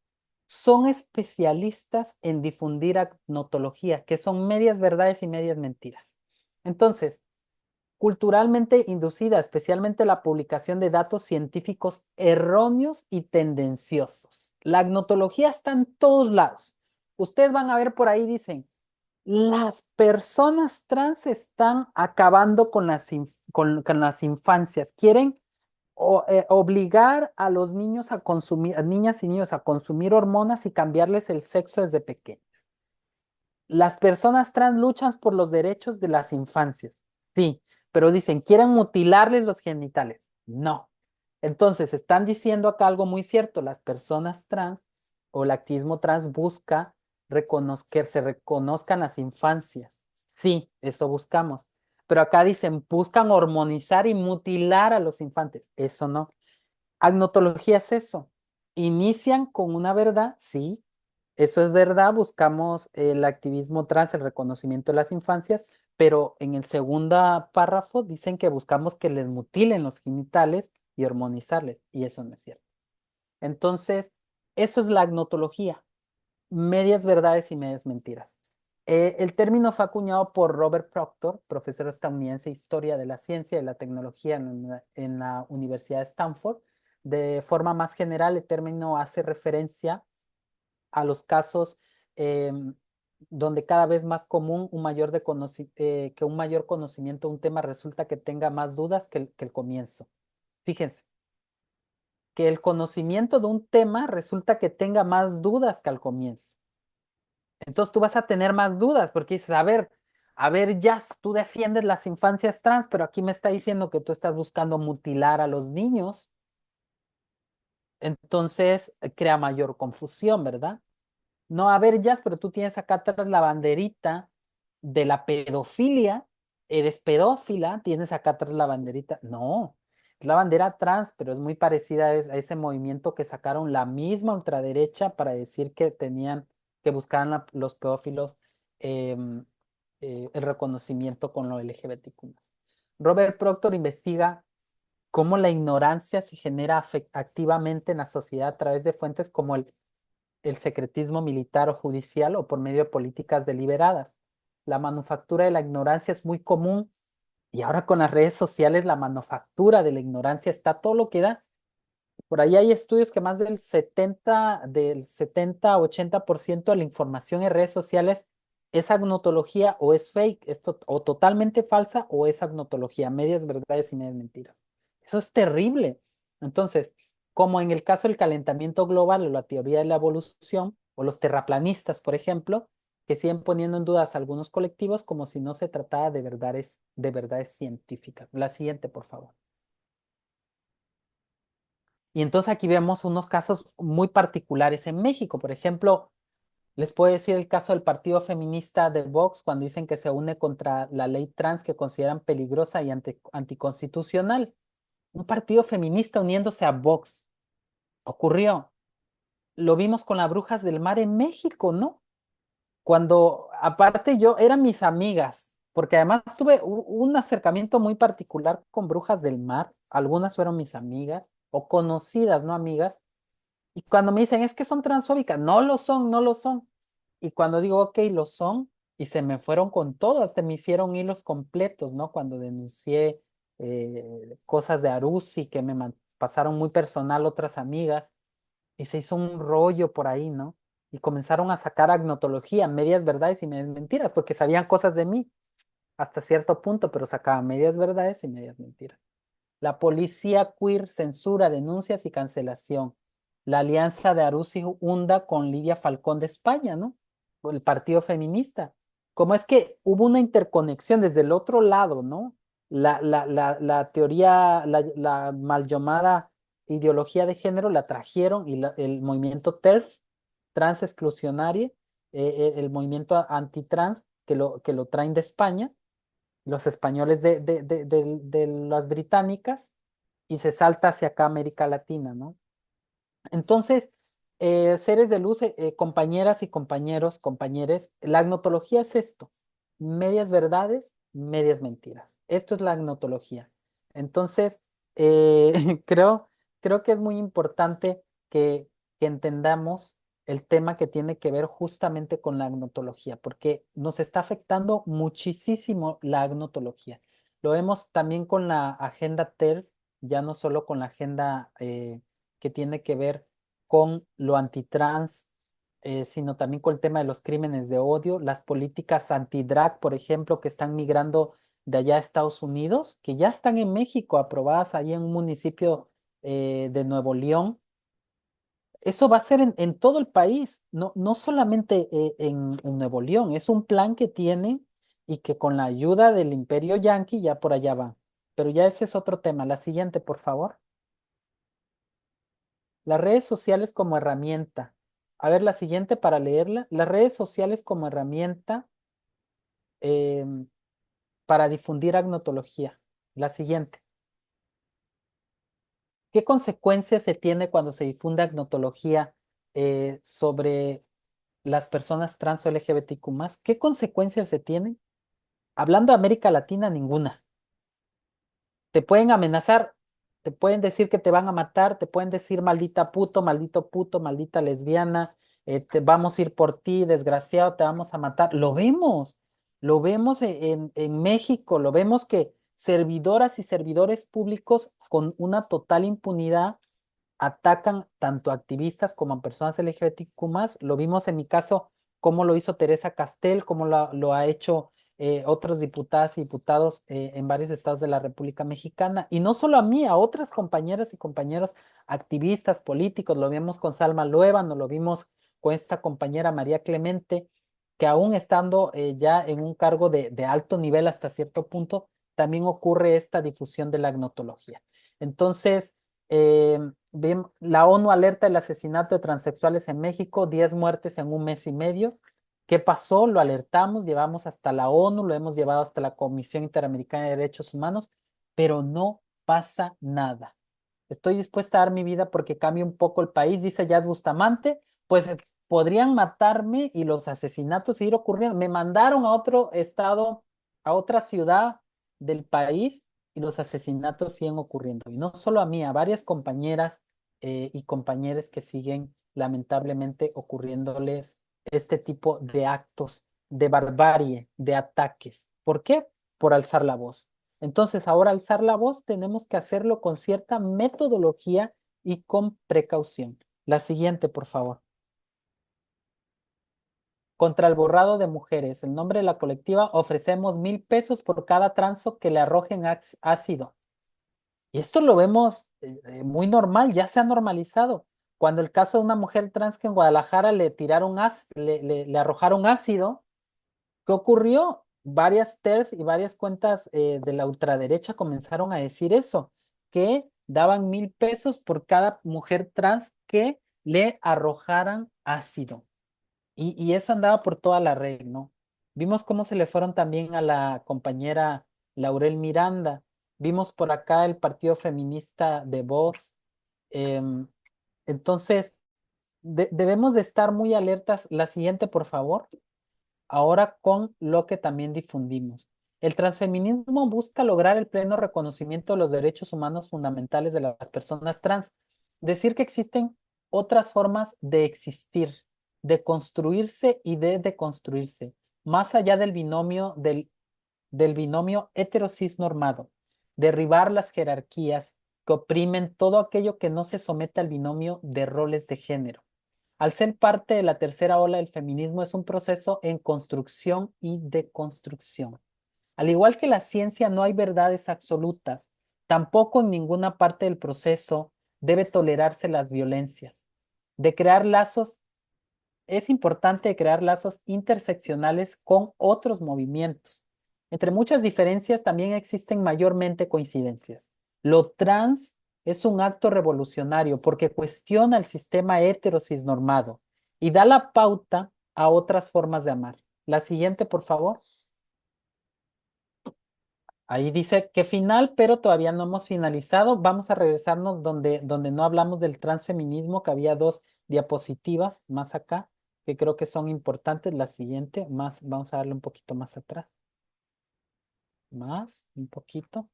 Son especialistas en difundir agnotología, que son medias verdades y medias mentiras. Entonces, culturalmente inducida, especialmente la publicación de datos científicos erróneos y tendenciosos. La agnotología está en todos lados. Ustedes van a ver por ahí, dicen, las personas trans están acabando con con las infancias. Quieren obligar a los niños a consumir, a niñas y niños a consumir hormonas y cambiarles el sexo desde pequeños. Las personas trans luchan por los derechos de las infancias. Sí, pero dicen, ¿quieren mutilarles los genitales? No. Entonces, están diciendo acá algo muy cierto. Las personas trans o el activismo trans busca que se reconozcan las infancias. Sí, eso buscamos. Pero acá dicen, buscan hormonizar y mutilar a los infantes. Eso no. Agnotología es eso. Inician con una verdad, sí, eso es verdad, buscamos el activismo trans, el reconocimiento de las infancias, pero en el segundo párrafo dicen que buscamos que les mutilen los genitales y hormonizarles, y eso no es cierto. Entonces, eso es la agnotología, medias verdades y medias mentiras. El término fue acuñado por Robert Proctor, profesor estadounidense de Historia de la Ciencia y la Tecnología en la Universidad de Stanford. De forma más general, el término hace referencia a los casos donde cada vez más común que un mayor conocimiento de un tema resulta que tenga más dudas que el comienzo. Fíjense, que el conocimiento de un tema resulta que tenga más dudas que al comienzo. Entonces tú vas a tener más dudas porque dices, a ver, Jazz, tú defiendes las infancias trans, pero aquí me está diciendo que tú estás buscando mutilar a los niños. Entonces crea mayor confusión, ¿verdad? No, a ver, Jazz, pero tú tienes acá atrás la banderita de la pedofilia. Eres pedófila, tienes acá atrás la banderita. No, es la bandera trans, pero es muy parecida a ese movimiento que sacaron la misma ultraderecha para decir que que buscaban los pedófilos em, el reconocimiento con lo LGBTQ+. Robert Proctor investiga cómo la ignorancia se genera activamente en la sociedad a través de fuentes como el secretismo militar o judicial o por medio de políticas deliberadas. La manufactura de la ignorancia es muy común y ahora con las redes sociales la manufactura de la ignorancia está todo lo que da. Por ahí hay estudios que más del 70 a 80% de la información en redes sociales es agnotología o es fake, o totalmente falsa o es agnotología, medias verdades y medias mentiras. Eso es terrible. Entonces, como en el caso del calentamiento global o la teoría de la evolución, o los terraplanistas, por ejemplo, que siguen poniendo en dudas a algunos colectivos como si no se tratara de verdades científicas. La siguiente, por favor. Y entonces aquí vemos unos casos muy particulares en México. Por ejemplo, les puedo decir el caso del partido feminista de Vox cuando dicen que se une contra la ley trans que consideran peligrosa y anticonstitucional. Un partido feminista uniéndose a Vox. Ocurrió. Lo vimos con las Brujas del Mar en México, ¿no? Cuando aparte yo eran mis amigas, porque además tuve un acercamiento muy particular con Brujas del Mar. Algunas fueron mis amigas o conocidas, no amigas. Y cuando me dicen, es que son transfóbicas, no lo son, no lo son. Y cuando digo, ok, lo son, y se me fueron con todo, hasta me hicieron hilos completos, ¿no? Cuando denuncié cosas de Arusi que pasaron muy personal otras amigas, y se hizo un rollo por ahí, ¿no? Y comenzaron a sacar agnotología, medias verdades y medias mentiras, porque sabían cosas de mí hasta cierto punto, pero sacaban medias verdades y medias mentiras. La policía queer censura, denuncias y cancelación. La alianza de Arusi Hunda con Lidia Falcón de España, ¿no? El partido feminista. Como es que hubo una interconexión desde el otro lado, ¿no? La teoría, la mal llamada ideología de género la trajeron y el movimiento TERF, trans exclusionario, el movimiento antitrans que lo traen de España los españoles de las británicas y se salta hacia acá América Latina, ¿no? Entonces, seres de luz, compañeras y compañeros, compañeres, la agnotología es esto, medias verdades, medias mentiras. Esto es la agnotología. Entonces, creo creo que es muy importante que entendamos el tema que tiene que ver justamente con la agnotología, porque nos está afectando muchísimo la agnotología. Lo vemos también con la agenda TERF, ya no solo con la agenda que tiene que ver con lo antitrans, sino también con el tema de los crímenes de odio, las políticas anti-drag, por ejemplo, que están migrando de allá a Estados Unidos, que ya están en México, aprobadas ahí en un municipio de Nuevo León. Eso va a ser en todo el país, no solamente en Nuevo León, es un plan que tiene y que con la ayuda del Imperio Yanqui ya por allá va. Pero ya ese es otro tema. La siguiente, por favor. Las redes sociales como herramienta. A ver, la siguiente para leerla. Las redes sociales como herramienta em, para difundir agnotología. La siguiente. ¿Qué consecuencias se tiene cuando se difunde agnotología sobre las personas trans o LGBTQ+? ¿Qué consecuencias se tienen? Hablando de América Latina, ninguna. Te pueden amenazar, te pueden decir que te van a matar, te pueden decir maldita puto, maldito puto, maldita lesbiana, te vamos a ir por ti, desgraciado, te vamos a matar. Lo vemos en México, lo vemos que servidoras y servidores públicos con una total impunidad atacan tanto a activistas como a personas LGBTQ+. Lo vimos en mi caso, cómo lo hizo Teresa Castel, cómo lo ha hecho otros diputadas y diputados en varios estados de la República Mexicana. Y no solo a mí, a otras compañeras y compañeros activistas, políticos. Lo vimos con Salma Luébano, lo vimos con esta compañera María Clemente, que aún estando ya en un cargo de alto nivel hasta cierto punto, también ocurre esta difusión de la agnotología. Entonces, eh, la ONU alerta el asesinato de transexuales en México, 10 muertes en un mes y medio. ¿Qué pasó? Lo alertamos, llevamos hasta la ONU, lo hemos llevado hasta la Comisión Interamericana de Derechos Humanos, pero no pasa nada. Estoy dispuesta a dar mi vida porque cambie un poco el país, dice Yad Bustamante, pues podrían matarme y los asesinatos seguir ocurriendo. Me mandaron a otro estado, a otra ciudad del país y los asesinatos siguen ocurriendo. Y no solo a mí, a varias compañeras y compañeros que siguen lamentablemente ocurriéndoles este tipo de actos de barbarie, de ataques. ¿Por qué? Por alzar la voz. Entonces, ahora alzar la voz tenemos que hacerlo con cierta metodología y con precaución. La siguiente, por favor. Contra el borrado de mujeres, el nombre de la colectiva, ofrecemos 1,000 pesos por cada transo que le arrojen ácido. Y esto lo vemos muy normal, ya se ha normalizado. Cuando el caso de una mujer trans que en Guadalajara le tiraron le arrojaron ácido, ¿qué ocurrió? Varias TERF y varias cuentas de la ultraderecha comenzaron a decir eso, que daban 1,000 pesos por cada mujer trans que le arrojaran ácido. Y eso andaba por toda la red, ¿no? Vimos cómo se le fueron también a la compañera Laurel Miranda. Vimos por acá el partido feminista de Vox. Em, entonces, debemos de estar muy alertas. La siguiente, por favor. Ahora con lo que también difundimos. El transfeminismo busca lograr el pleno reconocimiento de los derechos humanos fundamentales de las personas trans. Decir que existen otras formas de existir, de construirse y de deconstruirse, más allá del binomio hetero-cis normado. Derribar las jerarquías que oprimen todo aquello que no se somete al binomio de roles de género. Al ser parte de la tercera ola del feminismo, es un proceso en construcción y deconstrucción. Al igual que la ciencia, no hay verdades absolutas. Tampoco en ninguna parte del proceso debe tolerarse las violencias. De crear lazos, es importante crear lazos interseccionales con otros movimientos. Entre muchas diferencias, también existen mayormente coincidencias. Lo trans es un acto revolucionario porque cuestiona el sistema heterosis-normado y da la pauta a otras formas de amar. La siguiente, por favor. Ahí dice que final, pero todavía no hemos finalizado. Vamos a regresarnos donde no hablamos del transfeminismo, que había dos diapositivas más acá, que creo que son importantes. La siguiente, más, vamos a darle un poquito más atrás. Más, un poquito.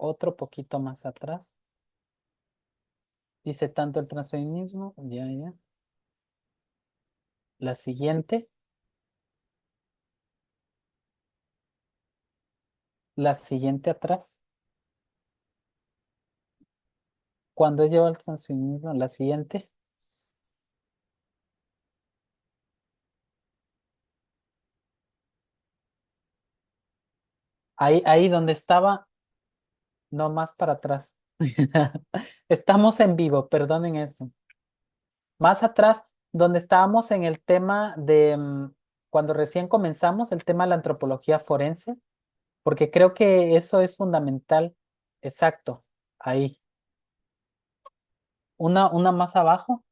Otro poquito más atrás. Dice tanto el transfeminismo. Ya, ya. La siguiente. La siguiente atrás. Cuando lleva el transfeminismo, la siguiente. Ahí donde estaba, no más para atrás. Estamos en vivo, perdonen eso. Más atrás, donde estábamos en el tema de, cuando recién comenzamos, el tema de la antropología forense, porque creo que eso es fundamental. Exacto, ahí. Una más abajo,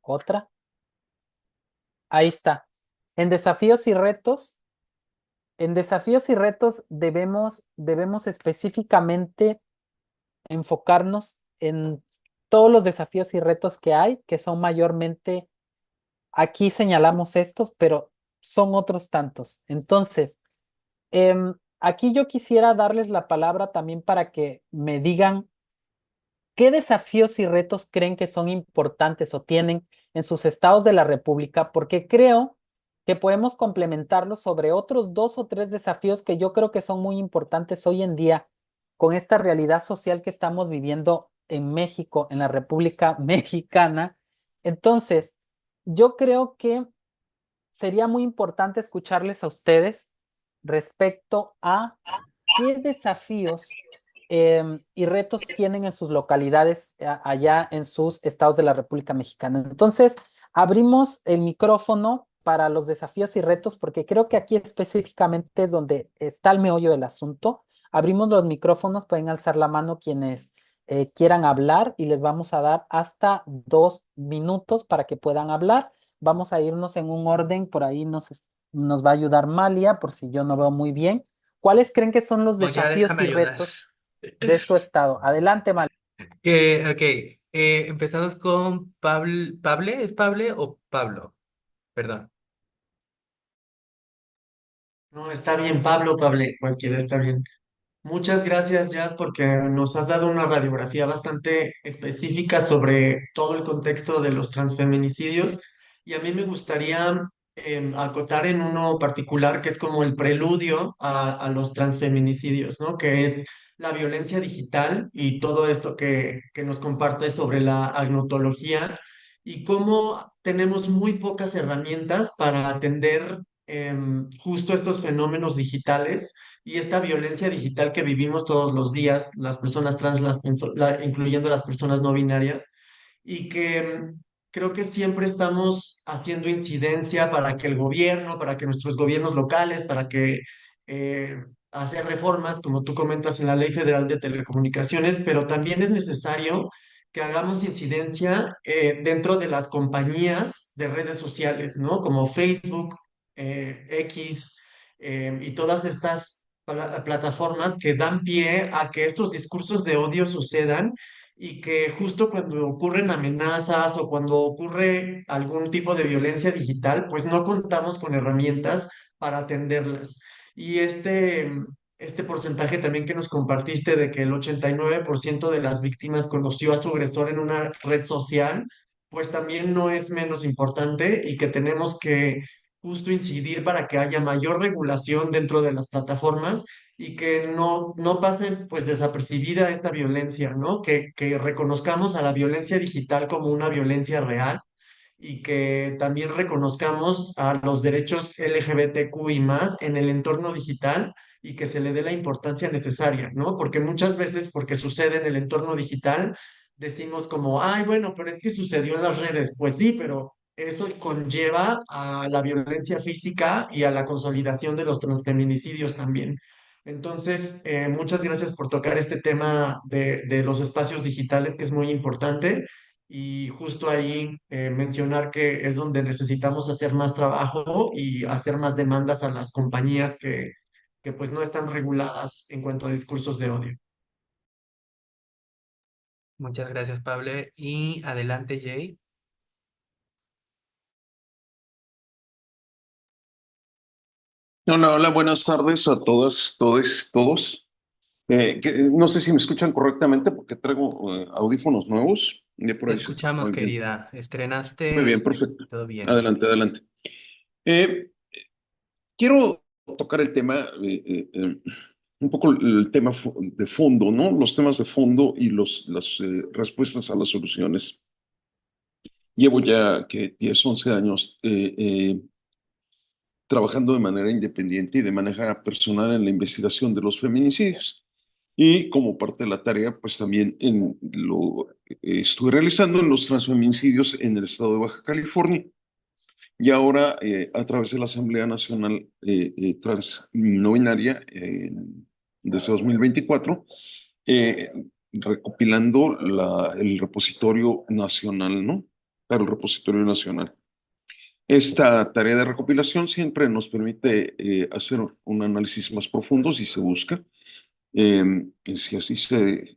otra. Ahí está. En desafíos y retos, en desafíos y retos debemos específicamente enfocarnos en todos los desafíos y retos que hay, que son mayormente, aquí señalamos estos, pero son otros tantos. Entonces, aquí yo quisiera darles la palabra también para que me digan qué desafíos y retos creen que son importantes o tienen en sus estados de la República, porque creo que podemos complementarlos sobre otros dos o tres desafíos que yo creo que son muy importantes hoy en día con esta realidad social que estamos viviendo en México, en la República Mexicana. Entonces, yo creo que sería muy importante escucharles a ustedes respecto a qué desafíos y retos tienen en sus localidades allá en sus estados de la República Mexicana. Entonces, abrimos el micrófono para los desafíos y retos porque creo que aquí específicamente es donde está el meollo del asunto. Abrimos los micrófonos, pueden alzar la mano quienes quieran hablar y les vamos a dar hasta 2 minutos para que puedan hablar. Vamos a irnos en un orden, por ahí nos va a ayudar Malia, por si yo no veo muy bien. ¿Cuáles creen que son los No, ya desafíos déjame y ayudar. retos de su estado? Adelante, Malia. Ok, empezamos con ¿Pable? ¿Es Pable o Pablo? Perdón. No, está bien, Pablo, cualquiera está bien. Muchas gracias, Jazz, porque nos has dado una radiografía bastante específica sobre todo el contexto de los transfeminicidios y a mí me gustaría acotar en uno particular que es como el preludio a los transfeminicidios, ¿no? Que es la violencia digital y todo esto que nos comparte sobre la agnotología y cómo tenemos muy pocas herramientas para atender justo estos fenómenos digitales y esta violencia digital que vivimos todos los días, las personas trans, incluyendo las personas no binarias, y que creo que siempre estamos haciendo incidencia para que el gobierno, para que nuestros gobiernos locales, para que eh, hacer reformas, como tú comentas, en la Ley Federal de Telecomunicaciones, pero también es necesario que hagamos incidencia dentro de las compañías de redes sociales, ¿no? Como Facebook, X, y todas estas plataformas que dan pie a que estos discursos de odio sucedan y que justo cuando ocurren amenazas o cuando ocurre algún tipo de violencia digital, pues no contamos con herramientas para atenderlas. Y este porcentaje también que nos compartiste de que el 89% de las víctimas conoció a su agresor en una red social, pues también no es menos importante y que tenemos que justo incidir para que haya mayor regulación dentro de las plataformas y que no pasen pues desapercibida esta violencia, ¿no? Que reconozcamos a la violencia digital como una violencia real y que también reconozcamos a los derechos LGBTQI más en el entorno digital y que se le dé la importancia necesaria, ¿no? Porque muchas veces, porque sucede en el entorno digital, decimos como, ay, bueno, pero es que sucedió en las redes. Pues sí, pero eso conlleva a la violencia física y a la consolidación de los transfeminicidios también. Entonces, muchas gracias por tocar este tema de los espacios digitales, que es muy importante y justo ahí mencionar que es donde necesitamos hacer más trabajo y hacer más demandas a las compañías que pues no están reguladas en cuanto a discursos de odio. Muchas gracias, Pablo. Y adelante, Jay. Hola, hola, buenas tardes a todas, todos, todos. No sé si me escuchan correctamente porque traigo audífonos nuevos. Y por Te ahí se escucha escuchamos, muy bien. querida. Muy bien, ¿Estrenaste? perfecto. Todo bien. Adelante, adelante. Eh, Quiero tocar el tema, un poco el tema de fondo, ¿no? Los temas de fondo y las respuestas a las soluciones. Llevo ya que 10, 11 años trabajando de manera independiente y de manera personal en la investigación de los feminicidios. Y como parte de la tarea, pues también estuve realizando en los transfeminicidios en el estado de Baja California. Y ahora, a través de la Asamblea Nacional Trans No Binaria, desde 2024, eh, recopilando el repositorio nacional, ¿no? Para el repositorio nacional. Esta tarea de recopilación siempre nos permite hacer un análisis más profundo si se busca. Si así se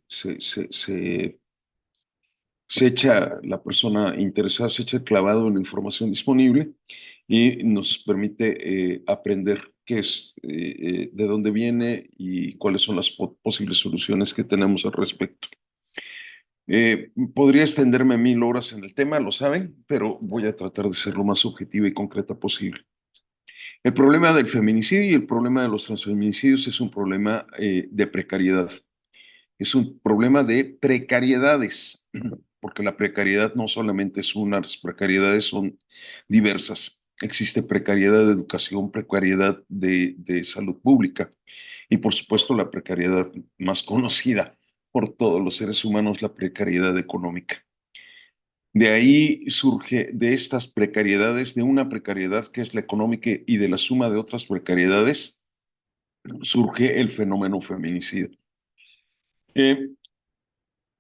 echa la persona interesada, se echa clavado en la información disponible y nos permite aprender qué es, de dónde viene y cuáles son las posibles soluciones que tenemos al respecto. Podría extenderme 1000 horas en el tema, lo saben, pero voy a tratar de ser lo más objetiva y concreta posible. El problema del feminicidio y el problema de los transfeminicidios es un problema de precariedad. Es un problema de precariedades, porque la precariedad no solamente es una, las precariedades son diversas. Existe precariedad de educación, precariedad de salud pública y por supuesto la precariedad más conocida por todos los seres humanos, la precariedad económica. De ahí surge, de estas precariedades, de una precariedad que es la económica y de la suma de otras precariedades, surge el fenómeno feminicida. Eh,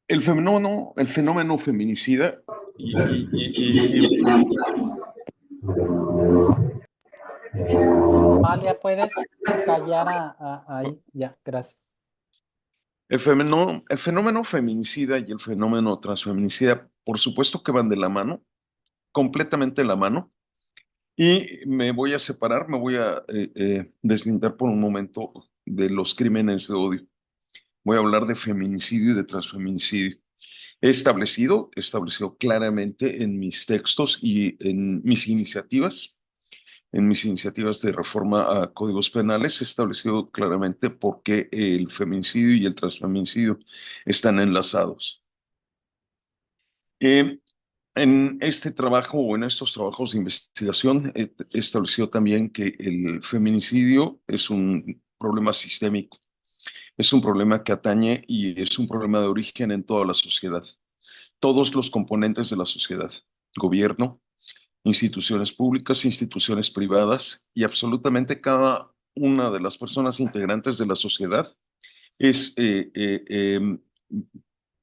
el fenómeno feminicida y Amalia, ¿puedes callar ahí? Ya, gracias. el fenómeno feminicida y el fenómeno transfeminicida, por supuesto que van de la mano, completamente de la mano, y me voy a separar, me voy a deslindar por un momento de los crímenes de odio. Voy a hablar de feminicidio y de transfeminicidio. He establecido claramente en mis textos y en mis iniciativas de reforma a códigos penales, he establecido claramente por qué el feminicidio y el transfeminicidio están enlazados. Eh, en este trabajo o en estos trabajos de investigación he establecido también que el feminicidio es un problema sistémico, es un problema que atañe y es un problema de origen en toda la sociedad, todos los componentes de la sociedad, gobierno, instituciones públicas, instituciones privadas y absolutamente cada una de las personas integrantes de la sociedad es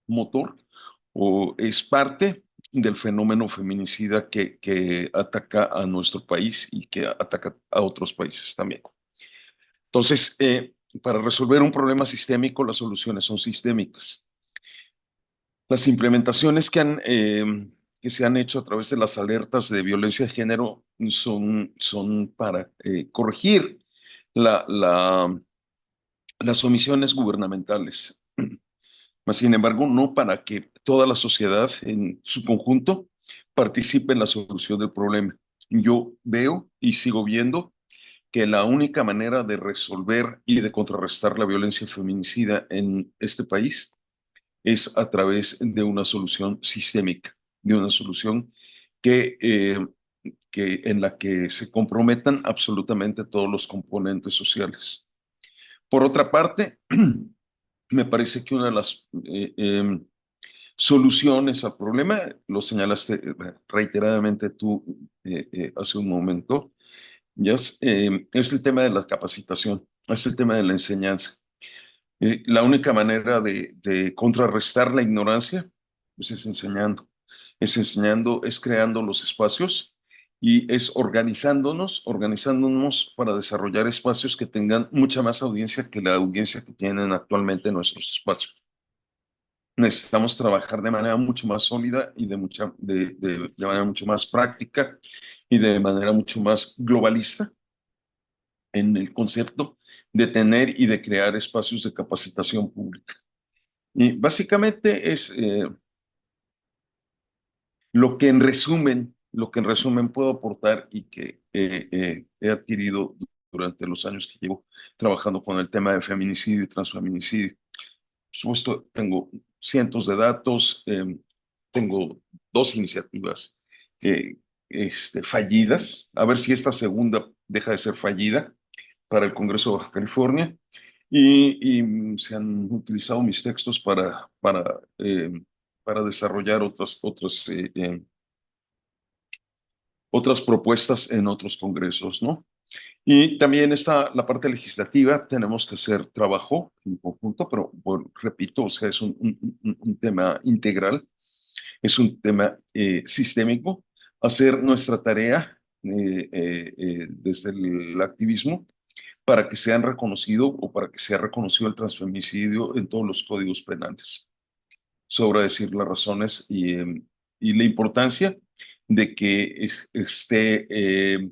motor o es parte del fenómeno feminicida que ataca a nuestro país y que ataca a otros países también. Entonces, para resolver un problema sistémico, las soluciones son sistémicas. Las implementaciones que se han hecho a través de las alertas de violencia de género son para corregir la, la- las omisiones gubernamentales. Mas, sin embargo, no para que toda la sociedad en su conjunto participe en la solución del problema. Yo veo y sigo viendo que la única manera de resolver y de contrarrestar la violencia feminicida en este país es a través de una solución sistémica, de una solución que, eh, en la que se comprometan absolutamente todos los componentes sociales. Por otra parte, me parece que una de las soluciones al problema, lo señalaste reiteradamente tú hace un momento, ya es el tema de la capacitación, es el tema de la enseñanza. La única manera de contrarrestar la ignorancia, pues es enseñando, es creando los espacios y es organizándonos para desarrollar espacios que tengan mucha más audiencia que la audiencia que tienen actualmente nuestros espacios. Necesitamos trabajar de manera mucho más sólida y de manera mucho más práctica y de manera mucho más globalista en el concepto de tener y de crear espacios de capacitación pública. Y básicamente es lo que en resumen puedo aportar y que he adquirido durante los años que llevo trabajando con el tema de feminicidio y transfeminicidio. Por supuesto, tengo cientos de datos, tengo dos iniciativas fallidas, a ver si esta segunda deja de ser fallida para el Congreso de Baja California, y se han utilizado mis textos para desarrollar otras propuestas en otros congresos, ¿no? Y también está la parte legislativa, tenemos que hacer trabajo en conjunto, pero bueno, repito, o sea, es un tema integral, es un tema sistémico, hacer nuestra tarea desde el activismo para que sean reconocido o para que sea reconocido el transfeminicidio en todos los códigos penales. Sobra decir las razones y la importancia de que esté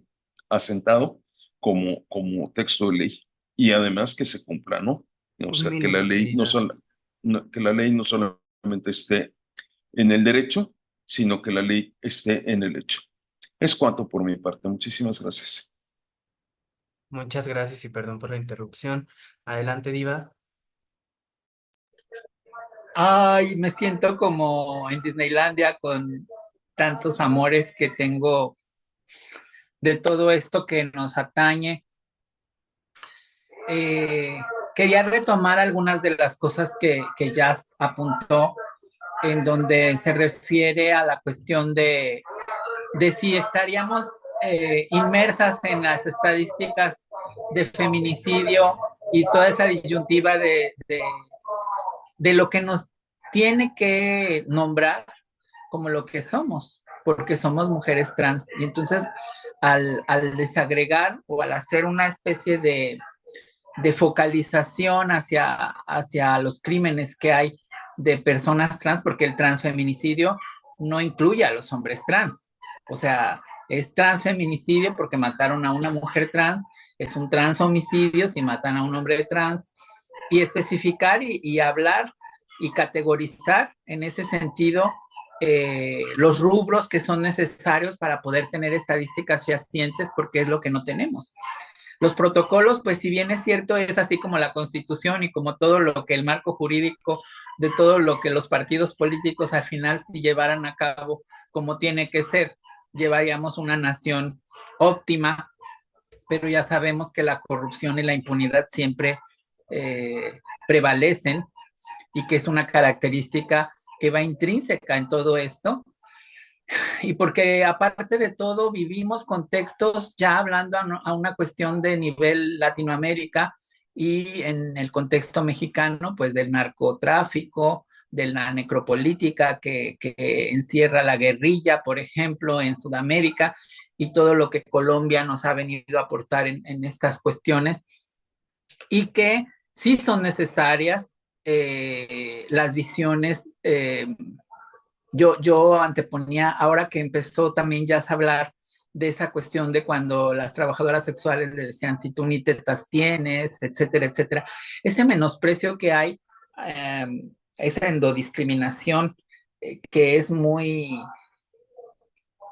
asentado como texto de ley y además que se cumpla, ¿no? O Un sea, que la minuto, ley querido. que la ley no solamente esté en el derecho, sino que la ley esté en el hecho. Es cuanto por mi parte. Muchísimas gracias. Muchas gracias y perdón por la interrupción. Adelante, Diva. Ay, me siento como en Disneylandia con tantos amores que tengo de todo esto que nos atañe. Eh, Quería retomar algunas de las cosas que ya apuntó, en donde se refiere a la cuestión de si estaríamos inmersas en las estadísticas de feminicidio y toda esa disyuntiva de lo que nos tiene que nombrar como lo que somos, porque somos mujeres trans. Y entonces, al desagregar o al hacer una especie de focalización hacia los crímenes que hay de personas trans, porque el transfeminicidio no incluye a los hombres trans. O sea, es transfeminicidio porque mataron a una mujer trans, es un transhomicidio si matan a un hombre trans, y especificar y hablar y categorizar en ese sentido los rubros que son necesarios para poder tener estadísticas fehacientes, porque es lo que no tenemos. Los protocolos, pues si bien es cierto, es así como la Constitución y como todo lo que el marco jurídico de todo lo que los partidos políticos al final si llevaran a cabo como tiene que ser, llevaríamos una nación óptima, pero ya sabemos que la corrupción y la impunidad siempre prevalecen y que es una característica que va intrínseca en todo esto, y porque aparte de todo vivimos contextos ya hablando a una cuestión de nivel Latinoamérica y en el contexto mexicano, pues del narcotráfico, de la necropolítica que encierra la guerrilla, por ejemplo, en Sudamérica, y todo lo que Colombia nos ha venido a aportar en estas cuestiones, y que sí son necesarias las visiones. Yo anteponía, ahora que empezó también ya a hablar de esa cuestión de cuando las trabajadoras sexuales le decían si tú ni tetas tienes, etcétera, etcétera, ese menosprecio que hay, eh, esa endodiscriminación que es muy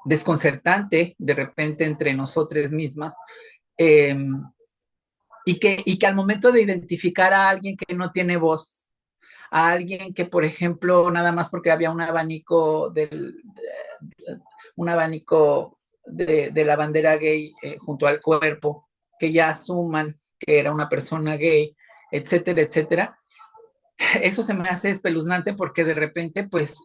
desconcertante de repente entre nosotras mismas, eh, y que al momento de identificar a alguien que no tiene voz, a alguien que, por ejemplo, nada más porque había un abanico de la bandera gay junto al cuerpo, que ya asuman que era una persona gay, etcétera, etcétera. Eso se me hace espeluznante porque de repente, pues,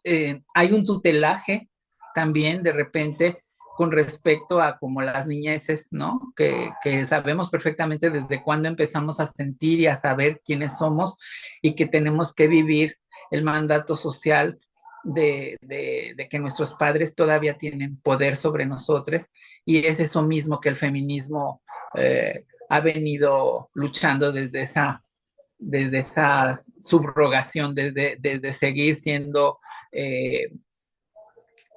hay un tutelaje también de repente con respecto a como las niñeces, ¿no? Que sabemos perfectamente desde cuándo empezamos a sentir y a saber quiénes somos y que tenemos que vivir el mandato social de que nuestros padres todavía tienen poder sobre nosotros, y es eso mismo que el feminismo ha venido luchando desde esa subrogación, desde seguir siendo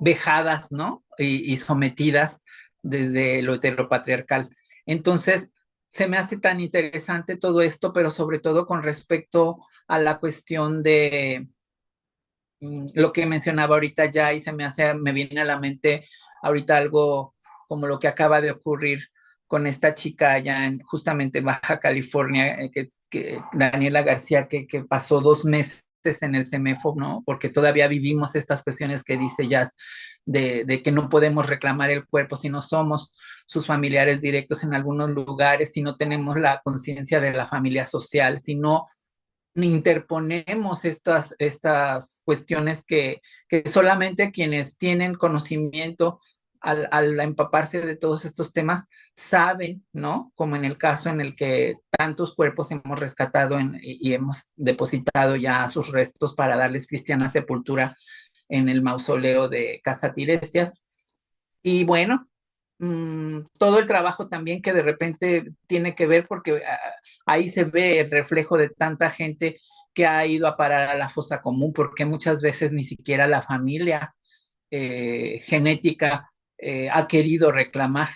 vejadas, ¿no? Y sometidas desde lo heteropatriarcal. Entonces, se me hace tan interesante todo esto, pero sobre todo con respecto a la cuestión de lo que mencionaba ahorita ya y me viene a la mente ahorita algo como lo que acaba de ocurrir con esta chica allá en justamente Baja California, Daniela García, que pasó 2 meses en el CEMEFO, ¿no? Porque todavía vivimos estas cuestiones que dice ya de que no podemos reclamar el cuerpo si no somos sus familiares directos en algunos lugares, si no tenemos la conciencia de la familia social, si no interponemos estas cuestiones que solamente quienes tienen conocimiento al empaparse de todos estos temas saben, ¿no? Como en el caso en el que tantos cuerpos hemos rescatado y hemos depositado ya sus restos para darles cristiana sepultura en el mausoleo de Casa Tiresias. Y bueno, todo el trabajo también que de repente tiene que ver porque ahí se ve el reflejo de tanta gente que ha ido a parar a la fosa común, porque muchas veces ni siquiera la familia genética ha querido reclamar,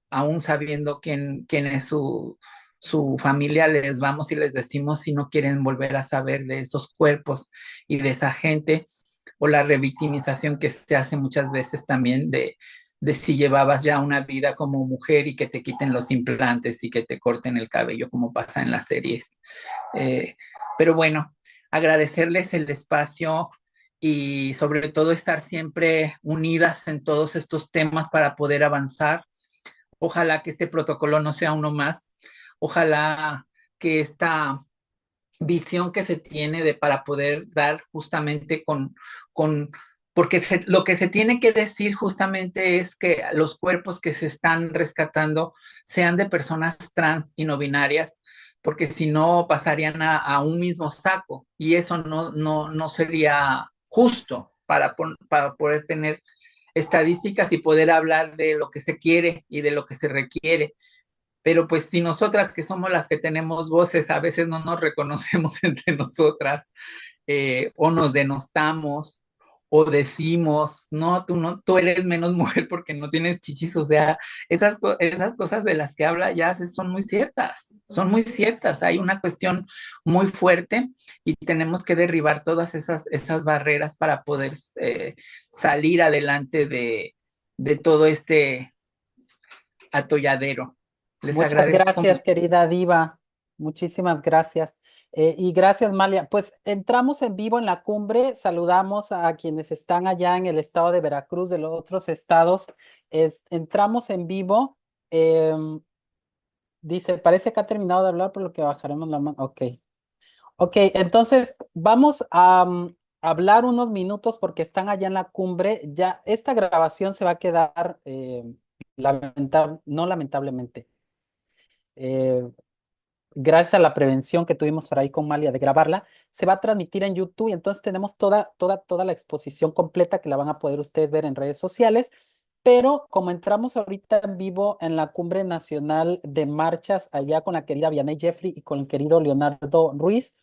aún sabiendo quién es su familia, les vamos y les decimos si no quieren volver a saber de esos cuerpos y de esa gente, o la revictimización que se hace muchas veces también de si llevabas ya una vida como mujer y que te quiten los implantes y que te corten el cabello, como pasa en las series. Eh, pero bueno, agradecerles el espacio y sobre todo estar siempre unidas en todos estos temas para poder avanzar. Ojalá que este protocolo no sea uno más. Ojalá que esta visión que se tiene para poder dar justamente con porque lo que se tiene que decir justamente es que los cuerpos que se están rescatando sean de personas trans y no binarias, porque si no pasarían a un mismo saco y eso no sería justo para poder tener estadísticas y poder hablar de lo que se quiere y de lo que se requiere. Pero pues si nosotras que somos las que tenemos voces, a veces no nos reconocemos entre nosotras, o nos denostamos o decimos, no, tú eres menos mujer porque no tienes chichis, o sea, esas cosas de las que habla ya son son muy ciertas, hay una cuestión muy fuerte y tenemos que derribar todas esas barreras para poder salir adelante de todo este atolladero. Les Muchas agradezco gracias, mucho. querida Diva. Muchísimas gracias. Y gracias, Malia. Pues entramos en vivo en la cumbre. Saludamos a quienes están allá en el estado de Veracruz, de los otros estados. Entramos en vivo. Dice, parece que ha terminado de hablar, por lo que bajaremos la mano. Ok. Ok, entonces vamos a hablar unos minutos porque están allá en la cumbre. Ya esta grabación se va a quedar, no lamentablemente. eh, Gracias a la prevención que tuvimos por ahí con Malia de grabarla, se va a transmitir en YouTube y entonces tenemos toda la exposición completa que la van a poder ustedes ver en redes sociales. Pero como entramos ahorita en vivo en la Cumbre Nacional de Marchas allá con la querida Vianey Jeffrey y con el querido Leonardo Ruiz,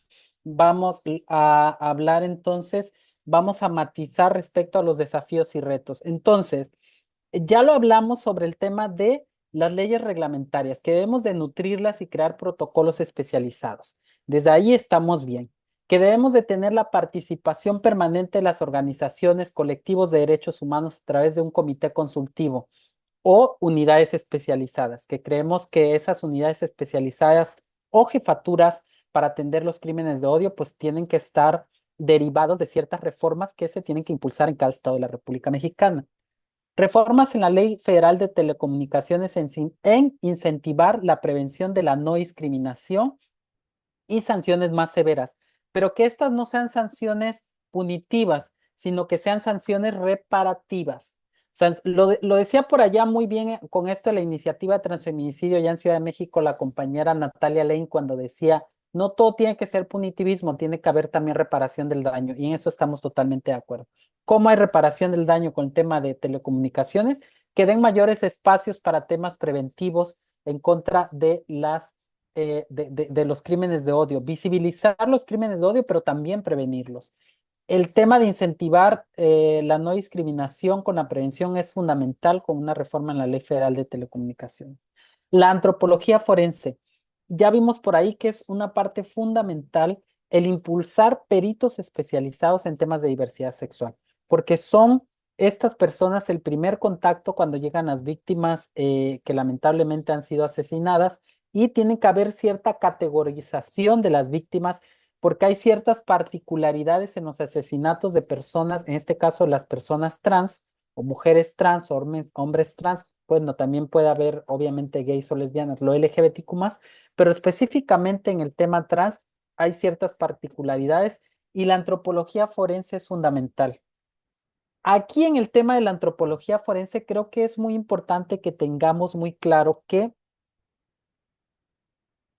vamos a hablar entonces, vamos a matizar respecto a los desafíos y retos. Entonces, ya lo hablamos sobre el tema de las leyes reglamentarias, que debemos de nutrirlas y crear protocolos especializados. Desde ahí estamos bien. Que debemos de tener la participación permanente de las organizaciones, colectivos de derechos humanos a través de un comité consultivo o unidades especializadas, que creemos que esas unidades especializadas o jefaturas para atender los crímenes de odio, pues tienen que estar derivados de ciertas reformas que se tienen que impulsar en cada estado de la República Mexicana. Reformas en la Ley Federal de Telecomunicaciones en incentivar la prevención de la no discriminación y sanciones más severas, pero que estas no sean sanciones punitivas, sino que sean sanciones reparativas. Lo decía por allá muy bien con esto de la iniciativa de transfeminicidio ya en Ciudad de México la compañera Natalia Lane cuando decía, no todo tiene que ser punitivismo, tiene que haber también reparación del daño, y en eso estamos totalmente de acuerdo. ¿Cómo hay reparación del daño con el tema de telecomunicaciones? Que den mayores espacios para temas preventivos en contra de de los crímenes de odio, visibilizar los crímenes de odio, pero también prevenirlos. El tema de incentivar la no discriminación con la prevención es fundamental con una reforma en la Ley Federal de Telecomunicaciones. La antropología forense. Ya vimos por ahí que es una parte fundamental el impulsar peritos especializados en temas de diversidad sexual, porque son estas personas el primer contacto cuando llegan las víctimas que lamentablemente han sido asesinadas y tiene que haber cierta categorización de las víctimas porque hay ciertas particularidades en los asesinatos de personas, en este caso las personas trans o mujeres trans o hombres trans, bueno, también puede haber obviamente gays o lesbianas, lo LGBTQ+, pero específicamente en el tema trans hay ciertas particularidades y la antropología forense es fundamental. Aquí en el tema de la antropología forense creo que es muy importante que tengamos muy claro que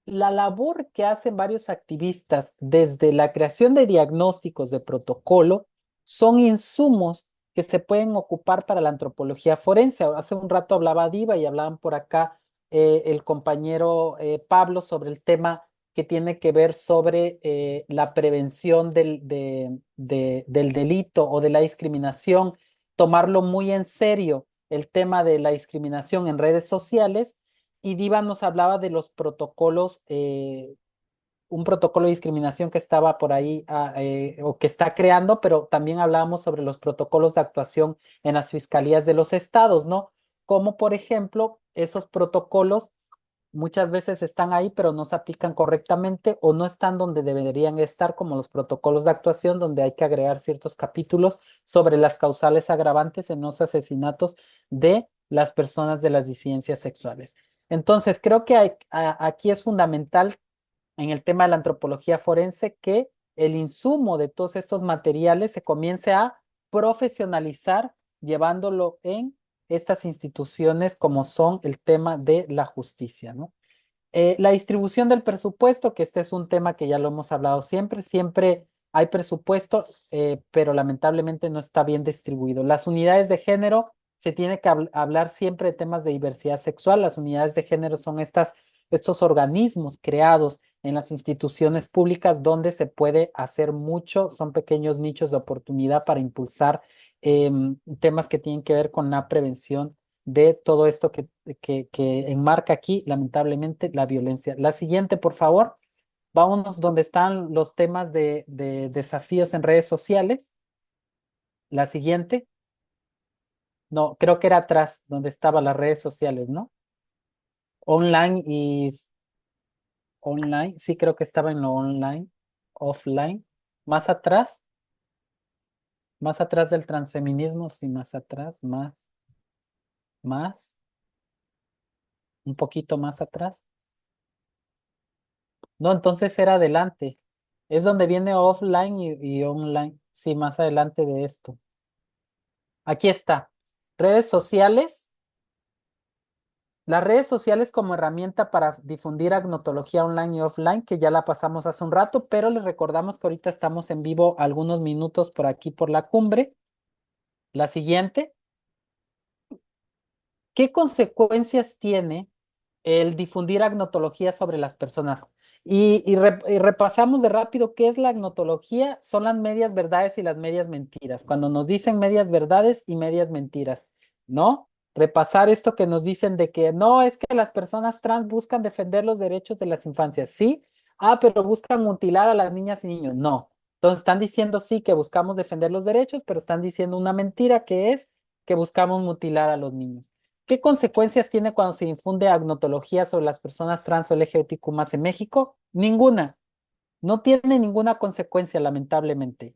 la labor que hacen varios activistas desde la creación de diagnósticos de protocolo son insumos que se pueden ocupar para la antropología forense. Hace un rato hablaba Diva y hablaban por acá el compañero Pablo sobre el tema que tiene que ver sobre la prevención del delito o de la discriminación, tomarlo muy en serio el tema de la discriminación en redes sociales y Diva nos hablaba de los protocolos, un protocolo de discriminación que estaba por ahí o que está creando, pero también hablábamos sobre los protocolos de actuación en las fiscalías de los estados, ¿no? Como por ejemplo, esos protocolos muchas veces están ahí, pero no se aplican correctamente o no están donde deberían estar, como los protocolos de actuación, donde hay que agregar ciertos capítulos sobre las causales agravantes en los asesinatos de las personas de las disidencias sexuales. Entonces, creo que aquí es fundamental en el tema de la antropología forense que el insumo de todos estos materiales se comience a profesionalizar llevándolo en estas instituciones como son el tema de la justicia, ¿no? La distribución del presupuesto, que este es un tema que ya lo hemos hablado siempre, siempre hay presupuesto, pero lamentablemente no está bien distribuido. Las unidades de género, se tiene que hablar siempre de temas de diversidad sexual. Las unidades de género son estos organismos creados en las instituciones públicas donde se puede hacer mucho, son pequeños nichos de oportunidad para impulsar temas que tienen que ver con la prevención de todo esto que enmarca aquí, lamentablemente, la violencia. La siguiente, por favor. Vámonos donde están los temas de desafíos en redes sociales. La siguiente. No, creo que era atrás, donde estaban las redes sociales, ¿no? Online y online. Sí, creo que estaba en lo online, offline. Más atrás del transfeminismo, sí, más atrás, más, un poquito más atrás. No, entonces era adelante. Es donde viene offline y online. Sí, más adelante de esto. Aquí está. Redes sociales. Las redes sociales como herramienta para difundir agnotología online y offline, que ya la pasamos hace un rato, pero les recordamos que ahorita estamos en vivo algunos minutos por aquí por la cumbre. La siguiente. ¿Qué consecuencias tiene el difundir agnotología sobre las personas? Y repasamos de rápido qué es la agnotología. Son las medias verdades y las medias mentiras. Cuando nos dicen medias verdades y medias mentiras, ¿no? Repasar esto que nos dicen de que no, es que las personas trans buscan defender los derechos de las infancias. Sí, pero buscan mutilar a las niñas y niños. No. Entonces están diciendo sí que buscamos defender los derechos, pero están diciendo una mentira que es que buscamos mutilar a los niños. ¿Qué consecuencias tiene cuando se infunde agnotología sobre las personas trans o LGBTQ+ en México? Ninguna. No tiene ninguna consecuencia, lamentablemente.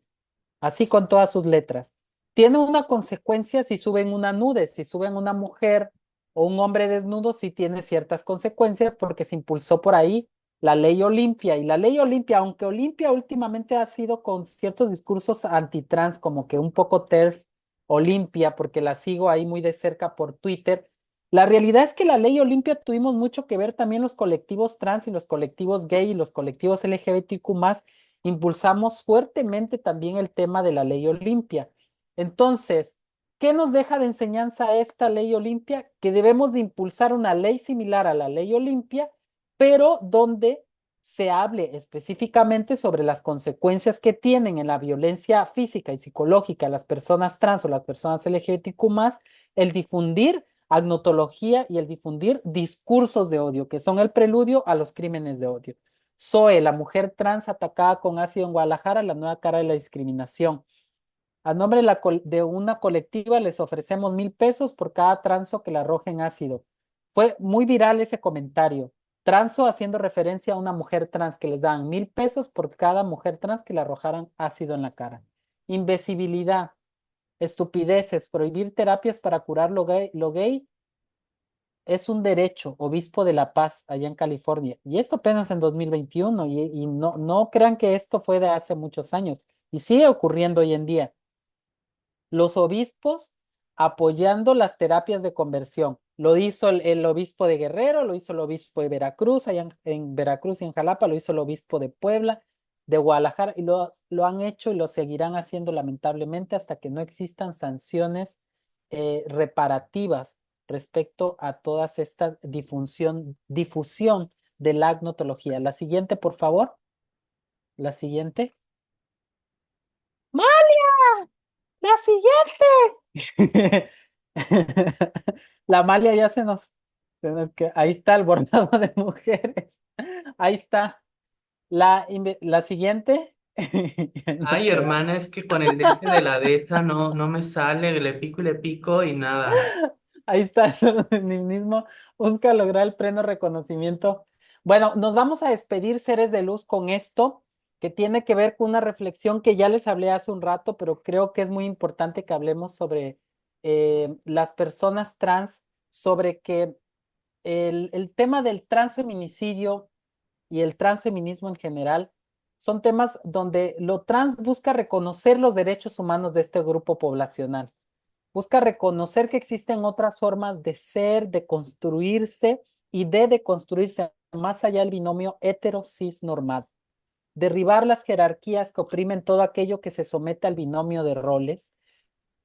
Así con todas sus letras. Tiene una consecuencia si suben una nude, si suben una mujer o un hombre desnudo, sí tiene ciertas consecuencias porque se impulsó por ahí la ley Olimpia. Y la ley Olimpia, aunque Olimpia últimamente ha sido con ciertos discursos antitrans, como que un poco TERF Olimpia, porque la sigo ahí muy de cerca por Twitter. La realidad es que la ley Olimpia tuvimos mucho que ver también los colectivos trans y los colectivos gay y los colectivos LGBTQ+, impulsamos fuertemente también el tema de la ley Olimpia. Entonces, ¿qué nos deja de enseñanza esta ley Olimpia? Que debemos de impulsar una ley similar a la ley Olimpia, pero donde se hable específicamente sobre las consecuencias que tienen en la violencia física y psicológica a las personas trans o las personas LGBTQ+, el difundir agnotología y el difundir discursos de odio, que son el preludio a los crímenes de odio. Zoe, la mujer trans atacada con ácido en Guadalajara, la nueva cara de la discriminación. A nombre de, de una colectiva les ofrecemos 1,000 pesos por cada transo que le arrojen ácido. Fue muy viral ese comentario. Transo haciendo referencia a una mujer trans que les dan 1,000 pesos por cada mujer trans que le arrojaran ácido en la cara. Invisibilidad, estupideces, prohibir terapias para curar lo gay es un derecho, obispo de La Paz, allá en California. Y esto apenas en 2021, y no, no crean que esto fue de hace muchos años, y sigue ocurriendo hoy en día. Los obispos apoyando las terapias de conversión. Lo hizo el obispo de Guerrero, lo hizo el obispo de Veracruz, allá en Veracruz y en Jalapa, lo hizo el obispo de Puebla, de Guadalajara, y lo han hecho y lo seguirán haciendo lamentablemente hasta que no existan sanciones reparativas respecto a toda esta difusión de la agnotología. La siguiente, por favor. La siguiente. ¡Malia! ¡La siguiente! La Amalia ya ahí está el bordado de mujeres. Ahí está. La siguiente. No Ay, se da. hermana, es que con el de este de la de esta no, no me sale, le pico y nada. Ahí está el feminismo. Busca lograr el pleno reconocimiento. Bueno, nos vamos a despedir, seres de luz, con esto, que tiene que ver con una reflexión que ya les hablé hace un rato, pero creo que es muy importante que hablemos sobre las personas trans, sobre que el tema del transfeminicidio y el transfeminismo en general son temas donde lo trans busca reconocer los derechos humanos de este grupo poblacional. Busca reconocer que existen otras formas de ser, de construirse y de deconstruirse más allá del binomio hetero-cis normal. Derribar las jerarquías que oprimen todo aquello que se somete al binomio de roles.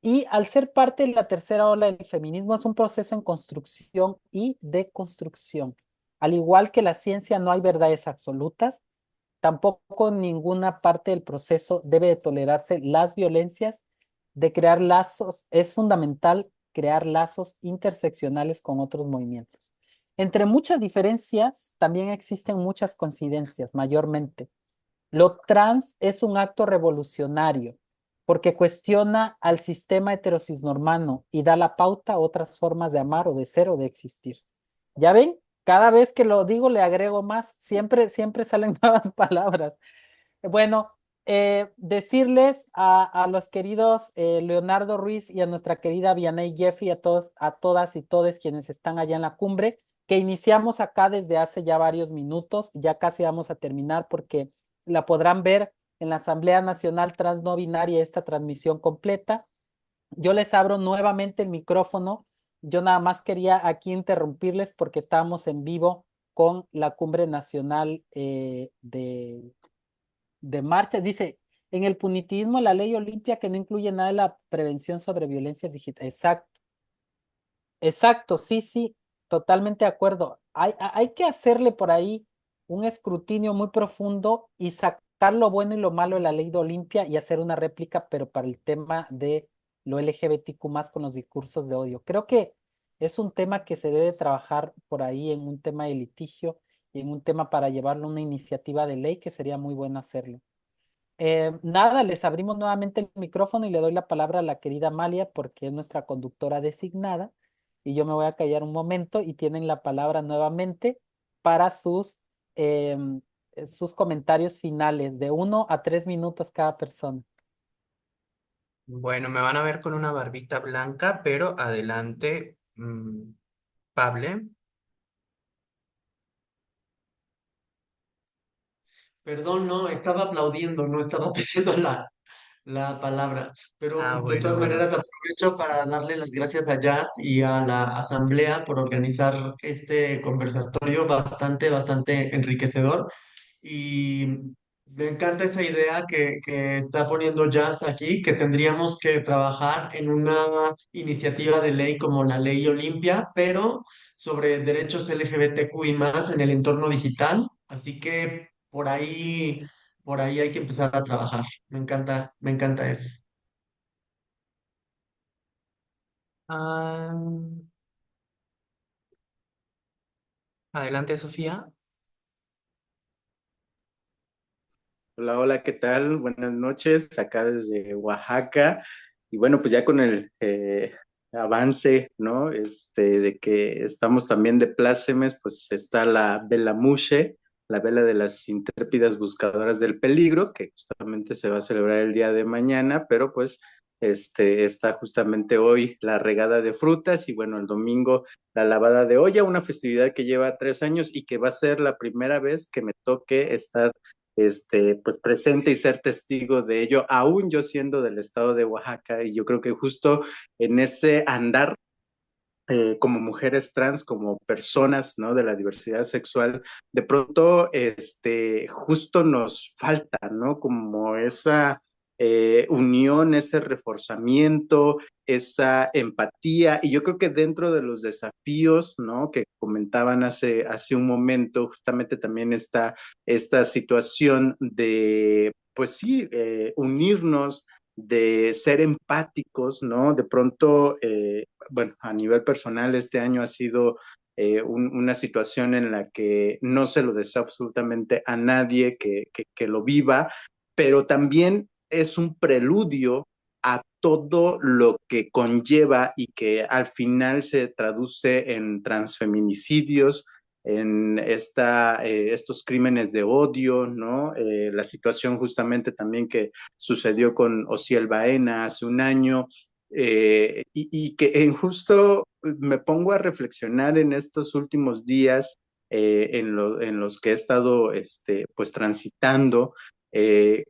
Y al ser parte de la tercera ola del feminismo, es un proceso en construcción y deconstrucción. Al igual que la ciencia, no hay verdades absolutas, tampoco en ninguna parte del proceso debe de tolerarse las violencias. De crear lazos, es fundamental crear lazos interseccionales con otros movimientos. Entre muchas diferencias, también existen muchas coincidencias, mayormente. Lo trans es un acto revolucionario porque cuestiona al sistema heterocisnormano y da la pauta a otras formas de amar o de ser o de existir. ¿Ya ven? Cada vez que lo digo le agrego más, siempre salen nuevas palabras. Bueno, decirles a los queridos Leonardo Ruiz y a nuestra querida Vianey Jeffrey, a todos, a todas y todes quienes están allá en la cumbre, que iniciamos acá desde hace ya varios minutos, ya casi vamos a terminar porque la podrán ver en la Asamblea Nacional Trans No Binaria esta transmisión completa. Yo les abro nuevamente el micrófono. Yo nada más quería aquí interrumpirles porque estábamos en vivo con la Cumbre Nacional de marcha. Dice, en el punitivismo, la ley Olimpia que no incluye nada de la prevención sobre violencias digitales. Exacto, exacto, sí, sí, totalmente de acuerdo. Hay que hacerle por ahí un escrutinio muy profundo y sacar lo bueno y lo malo de la ley de Olimpia y hacer una réplica, pero para el tema de lo LGBTQ más con los discursos de odio. Creo que es un tema que se debe trabajar por ahí en un tema de litigio y en un tema para llevarlo a una iniciativa de ley que sería muy bueno hacerlo. Nada, les abrimos nuevamente el micrófono y le doy la palabra a la querida Amalia porque es nuestra conductora designada y yo me voy a callar un momento y tienen la palabra nuevamente para sus comentarios finales de 1 a 3 minutos cada persona. Bueno, me van a ver con una barbita blanca, pero adelante, Pable. Perdón, no, estaba aplaudiendo, no estaba pidiendo la palabra, pero Ah, de bueno, todas bueno. maneras aprovecho para darle las gracias a Jazz y a la Asamblea por organizar este conversatorio bastante enriquecedor. Y me encanta esa idea que está poniendo Jazz aquí, que tendríamos que trabajar en una iniciativa de ley como la Ley Olimpia, pero sobre derechos LGBTQI más en el entorno digital. Así que por ahí hay que empezar a trabajar. Me encanta eso. Ah, Adelante, Sofía. Hola, hola, ¿qué tal? Buenas noches, acá desde Oaxaca. Y bueno, pues ya con el avance, ¿no? De que estamos también de plácemes, pues está la Vela Mushe, la vela de las intrépidas buscadoras del peligro, que justamente se va a celebrar el día de mañana, pero pues está justamente hoy la regada de frutas y bueno, el domingo la lavada de olla, una festividad que lleva 3 años y que va a ser la primera vez que me toque estar pues presente y ser testigo de ello, aún yo siendo del estado de Oaxaca, y yo creo que justo en ese andar como mujeres trans, como personas, ¿no? De la diversidad sexual, de pronto, justo nos falta, ¿no? Como esa unión, ese reforzamiento, esa empatía, y yo creo que dentro de los desafíos, ¿no? Que comentaban hace un momento, justamente también está esta situación de, pues sí, unirnos, de ser empáticos, ¿no? De pronto, bueno, a nivel personal, este año ha sido una situación en la que no se lo deseo absolutamente a nadie que lo viva, pero también es un preludio a todo lo que conlleva y que al final se traduce en transfeminicidios, en estos crímenes de odio, ¿no? La situación justamente también que sucedió con Osiel Baena hace un año, y que en justo me pongo a reflexionar en estos últimos días en los que he estado pues transitando,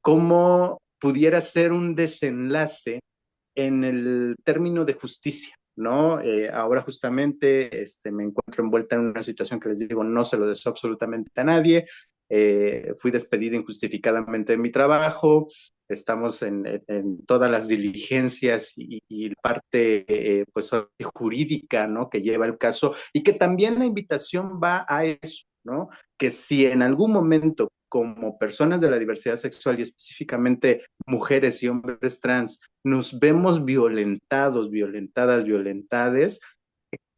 cómo pudiera ser un desenlace en el término de justicia, ¿no? Ahora justamente me encuentro envuelta en una situación que les digo, no se lo deseo absolutamente a nadie. Fui despedida injustificadamente de mi trabajo, estamos en todas las diligencias y parte pues jurídica, ¿no? Que lleva el caso y que también la invitación va a eso, ¿no? Que si en algún momento como personas de la diversidad sexual y específicamente mujeres y hombres trans nos vemos violentados, violentadas, violentades,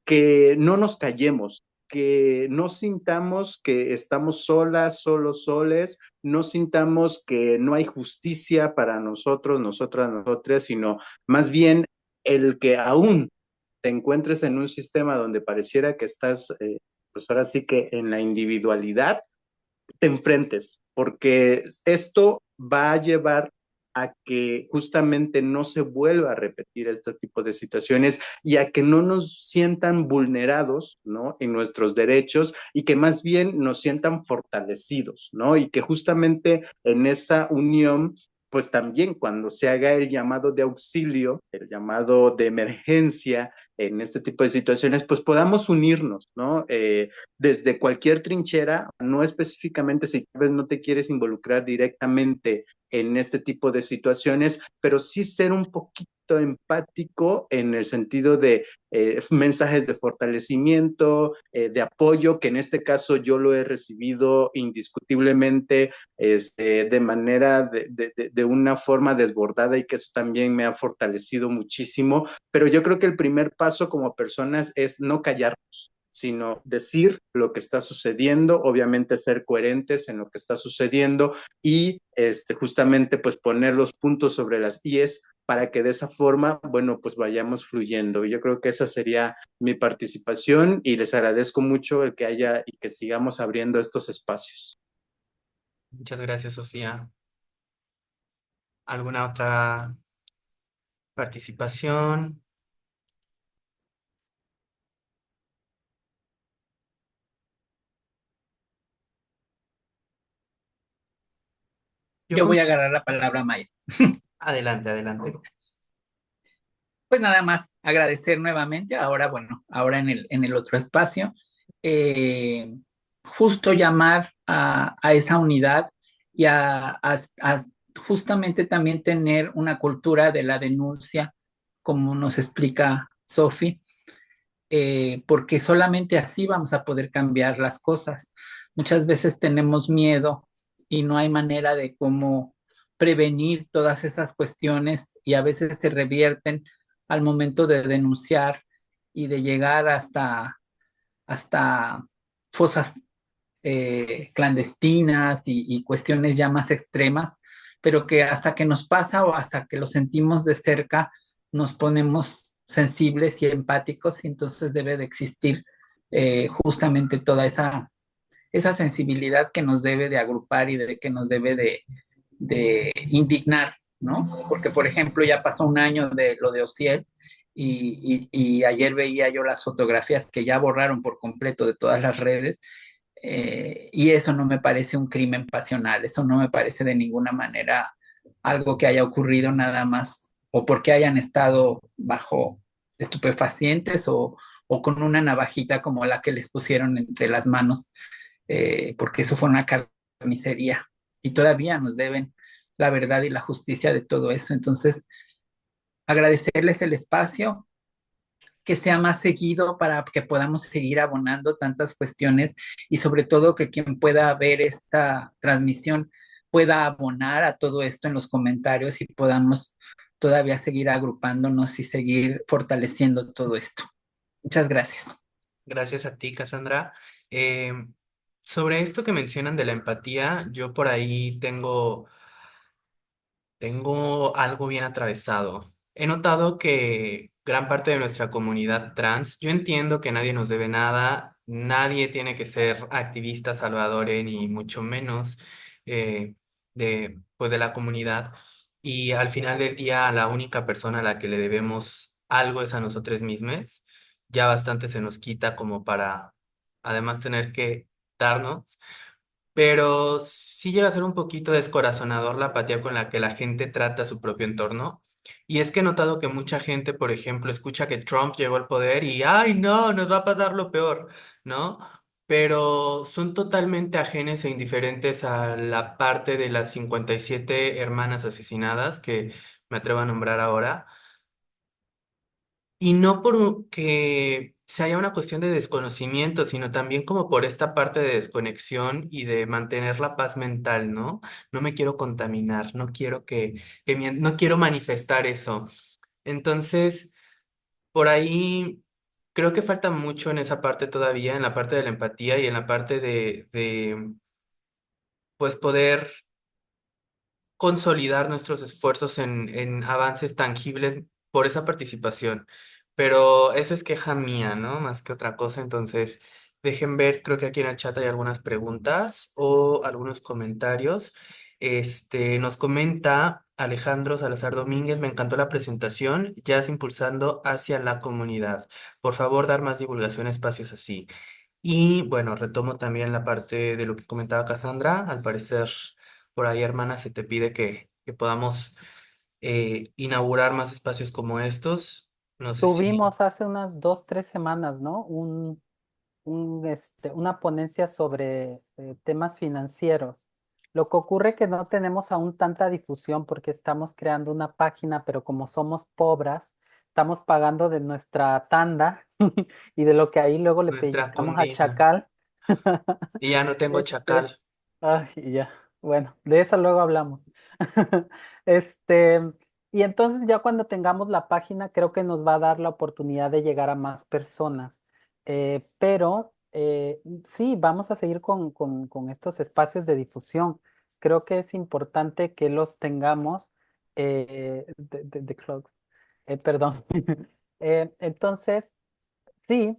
que no nos callemos, que no sintamos que estamos solas, solos, soles, no sintamos que no hay justicia para nosotros, nosotras, nosotras, sino más bien el que aún te encuentres en un sistema donde pareciera que estás, pues ahora sí que en la individualidad, te enfrentes, porque esto va a llevar a que justamente no se vuelva a repetir este tipo de situaciones y a que no nos sientan vulnerados, ¿no? En nuestros derechos y que más bien nos sientan fortalecidos, ¿no? Y que justamente en esa unión pues también cuando se haga el llamado de auxilio, el llamado de emergencia en este tipo de situaciones, pues podamos unirnos, ¿no? Desde cualquier trinchera, no específicamente si tal vez no te quieres involucrar directamente en este tipo de situaciones, pero sí ser un poquito empático en el sentido de mensajes de fortalecimiento, de apoyo, que en este caso yo lo he recibido indiscutiblemente de manera, de una forma desbordada y que eso también me ha fortalecido muchísimo, pero yo creo que el primer paso como personas es no callarnos, sino decir lo que está sucediendo, obviamente ser coherentes en lo que está sucediendo y justamente pues poner los puntos sobre las IES para que de esa forma, bueno, pues vayamos fluyendo. Yo creo que esa sería mi participación y les agradezco mucho el que haya y que sigamos abriendo estos espacios. Muchas gracias, Sofía. ¿Alguna otra participación? Yo Yo con... voy a agarrar la palabra, Maya. Adelante, adelante. Pues nada más agradecer nuevamente, ahora, bueno, ahora en el otro espacio, eh, justo llamar a esa unidad y a justamente también tener una cultura de la denuncia, como nos explica Sofi, porque solamente así vamos a poder cambiar las cosas. Muchas veces tenemos miedo y no hay manera de cómo prevenir todas esas cuestiones y a veces se revierten al momento de denunciar y de llegar hasta fosas clandestinas y cuestiones ya más extremas, pero que hasta que nos pasa o hasta que lo sentimos de cerca, nos ponemos sensibles y empáticos y entonces debe de existir justamente toda esa sensibilidad que nos debe de agrupar y de que nos debe de indignar, ¿no? Porque, por ejemplo, ya pasó un año de lo de Ociel y ayer veía yo las fotografías que ya borraron por completo de todas las redes y eso no me parece un crimen pasional, eso no me parece de ninguna manera algo que haya ocurrido nada más o porque hayan estado bajo estupefacientes o con una navajita como la que les pusieron entre las manos, porque eso fue una carnicería y todavía nos deben la verdad y la justicia de todo eso. Entonces, agradecerles el espacio, que sea más seguido para que podamos seguir abonando tantas cuestiones y sobre todo que quien pueda ver esta transmisión pueda abonar a todo esto en los comentarios y podamos todavía seguir agrupándonos y seguir fortaleciendo todo esto. Muchas gracias. Gracias a ti, Cassandra. Sobre esto que mencionan de la empatía, yo por ahí tengo algo bien atravesado. He notado que gran parte de nuestra comunidad trans, yo entiendo que nadie nos debe nada, nadie tiene que ser activista salvador ni mucho menos pues de la comunidad. Y al final del día, la única persona a la que le debemos algo es a nosotros mismos. Ya bastante se nos quita como para además tener que darnos. Pero sí llega a ser un poquito descorazonador la apatía con la que la gente trata su propio entorno. Y es que he notado que mucha gente, por ejemplo, escucha que Trump llegó al poder y, ay, no, nos va a pasar lo peor, ¿no? Pero son totalmente ajenes e indiferentes a la parte de las 57 hermanas asesinadas que me atrevo a nombrar ahora. Y no porque se haya una cuestión de desconocimiento, sino también como por esta parte de desconexión y de mantener la paz mental, ¿no? No me quiero contaminar, no quiero no quiero manifestar eso. Entonces, por ahí creo que falta mucho en esa parte todavía, en la parte de la empatía y en la parte pues, poder consolidar nuestros esfuerzos en avances tangibles por esa participación. Pero eso es queja mía, ¿no? Más que otra cosa. Entonces, dejen ver, creo que aquí en el chat hay algunas preguntas o algunos comentarios. Nos comenta Alejandro Salazar Domínguez, me encantó la presentación, Jazz impulsando hacia la comunidad. Por favor, dar más divulgación a espacios así. Y bueno, retomo también la parte de lo que comentaba Cassandra. Al parecer, por ahí, hermana, se te pide que podamos inaugurar más espacios como estos. No sé si Tuvimos hace unas 2, 3 semanas, ¿no? Una ponencia sobre temas financieros. Lo que ocurre es que no tenemos aún tanta difusión porque estamos creando una página, pero como somos pobres, estamos pagando de nuestra tanda y de lo que ahí luego le nuestra pellizcamos a cundina. Chacal. Y ya no tengo Este, chacal. ay, y ya, bueno, de eso luego hablamos. Este, y entonces ya cuando tengamos la página, creo que nos va a dar la oportunidad de llegar a más personas. Pero sí, vamos a seguir con estos espacios de difusión. Creo que es importante que los tengamos de clocks. Perdón. Entonces, sí,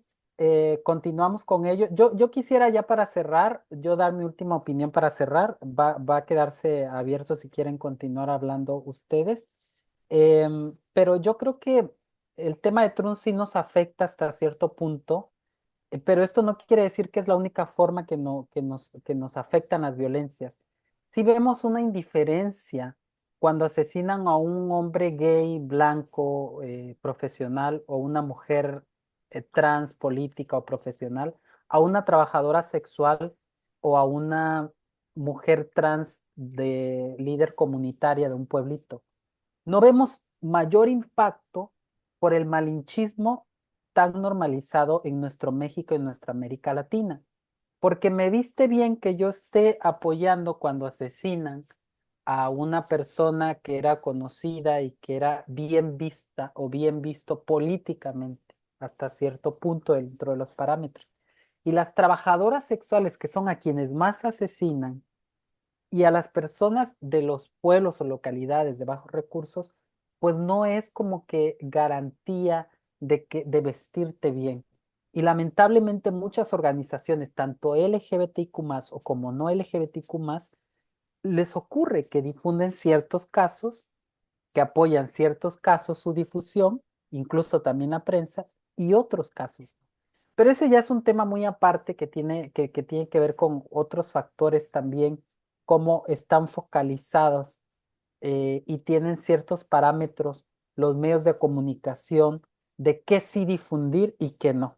continuamos con ello. Yo quisiera ya para cerrar, yo dar mi última opinión para cerrar. Va a quedarse abierto si quieren continuar hablando ustedes. Pero yo creo que el tema de Trump sí nos afecta hasta cierto punto, pero esto no quiere decir que es la única forma que nos afectan las violencias. Si vemos una indiferencia cuando asesinan a un hombre gay, blanco, profesional, o una mujer trans, política o profesional, a una trabajadora sexual o a una mujer trans de líder comunitaria de un pueblito. No vemos mayor impacto por el malinchismo tan normalizado en nuestro México y en nuestra América Latina. Porque me viste bien que yo esté apoyando cuando asesinan a una persona que era conocida y que era bien vista o bien visto políticamente hasta cierto punto dentro de los parámetros. Y las trabajadoras sexuales, que son a quienes más asesinan, y a las personas de los pueblos o localidades de bajos recursos, pues no es como que garantía de vestirte bien. Y lamentablemente muchas organizaciones, tanto LGBTIQ+, o como no LGBTIQ+, les ocurre que difunden ciertos casos, que apoyan ciertos casos su difusión, incluso también la prensa, y otros casos. Pero ese ya es un tema muy aparte que tiene que ver con otros factores también, cómo están focalizados y tienen ciertos parámetros los medios de comunicación de qué sí difundir y qué no.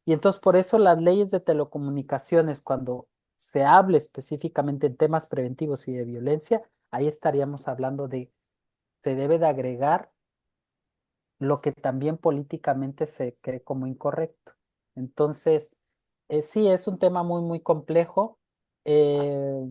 Y entonces por eso las leyes de telecomunicaciones, cuando se hable específicamente en temas preventivos y de violencia, ahí estaríamos hablando de, se debe de agregar lo que también políticamente se cree como incorrecto. Entonces, sí, es un tema muy, muy complejo eh,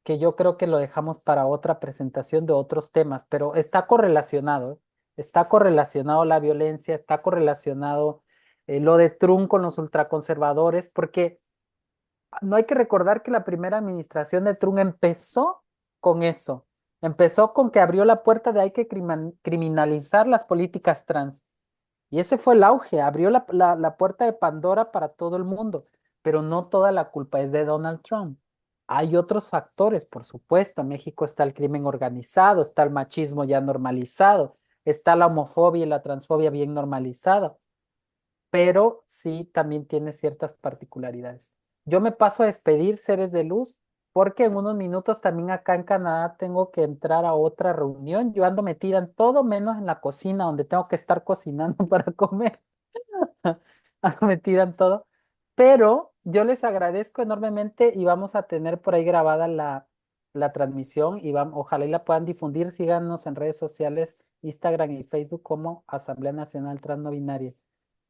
que yo creo que lo dejamos para otra presentación de otros temas, pero está correlacionado, ¿eh? Está correlacionado la violencia, está correlacionado lo de Trump con los ultraconservadores, porque no hay que recordar que la primera administración de Trump empezó con eso. Empezó con que abrió la puerta de hay que criminalizar las políticas trans. Y ese fue el auge, abrió la puerta de Pandora para todo el mundo, pero no toda la culpa es de Donald Trump. Hay otros factores, por supuesto. En México está el crimen organizado, está el machismo ya normalizado, está la homofobia y la transfobia bien normalizada, pero sí también tiene ciertas particularidades. Yo me paso a despedir, seres de luz, porque en unos minutos también acá en Canadá tengo que entrar a otra reunión. Yo ando metida en todo menos en la cocina, donde tengo que estar cocinando para comer. Ando metida en todo. Pero yo les agradezco enormemente y vamos a tener por ahí grabada la transmisión y ojalá y la puedan difundir. Síganos en redes sociales, Instagram y Facebook como Asamblea Nacional Trans No Binaria.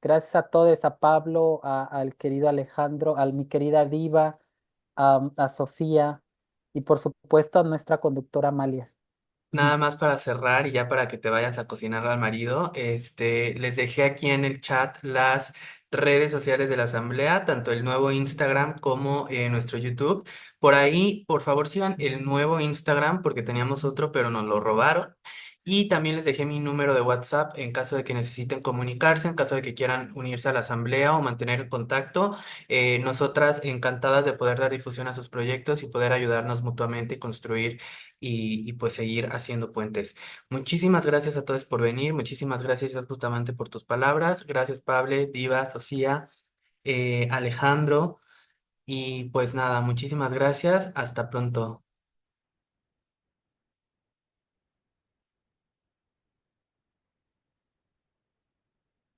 Gracias a todos, a Pablo, al querido Alejandro, a mi querida Diva, a Sofía y por supuesto a nuestra conductora Amalia. Nada más para cerrar y ya para que te vayas a cocinar al marido, les dejé aquí en el chat las redes sociales de la asamblea, tanto el nuevo Instagram como nuestro YouTube. Por ahí, por favor, sigan el nuevo Instagram porque teníamos otro, pero nos lo robaron. Y también les dejé mi número de WhatsApp en caso de que necesiten comunicarse, en caso de que quieran unirse a la asamblea o mantener el contacto. Nosotras encantadas de poder dar difusión a sus proyectos y poder ayudarnos mutuamente y construir y pues seguir haciendo puentes. Muchísimas gracias a todos por venir, muchísimas gracias justamente por tus palabras, gracias Pablo, Diva, Sofía, Alejandro, y pues nada, muchísimas gracias, hasta pronto.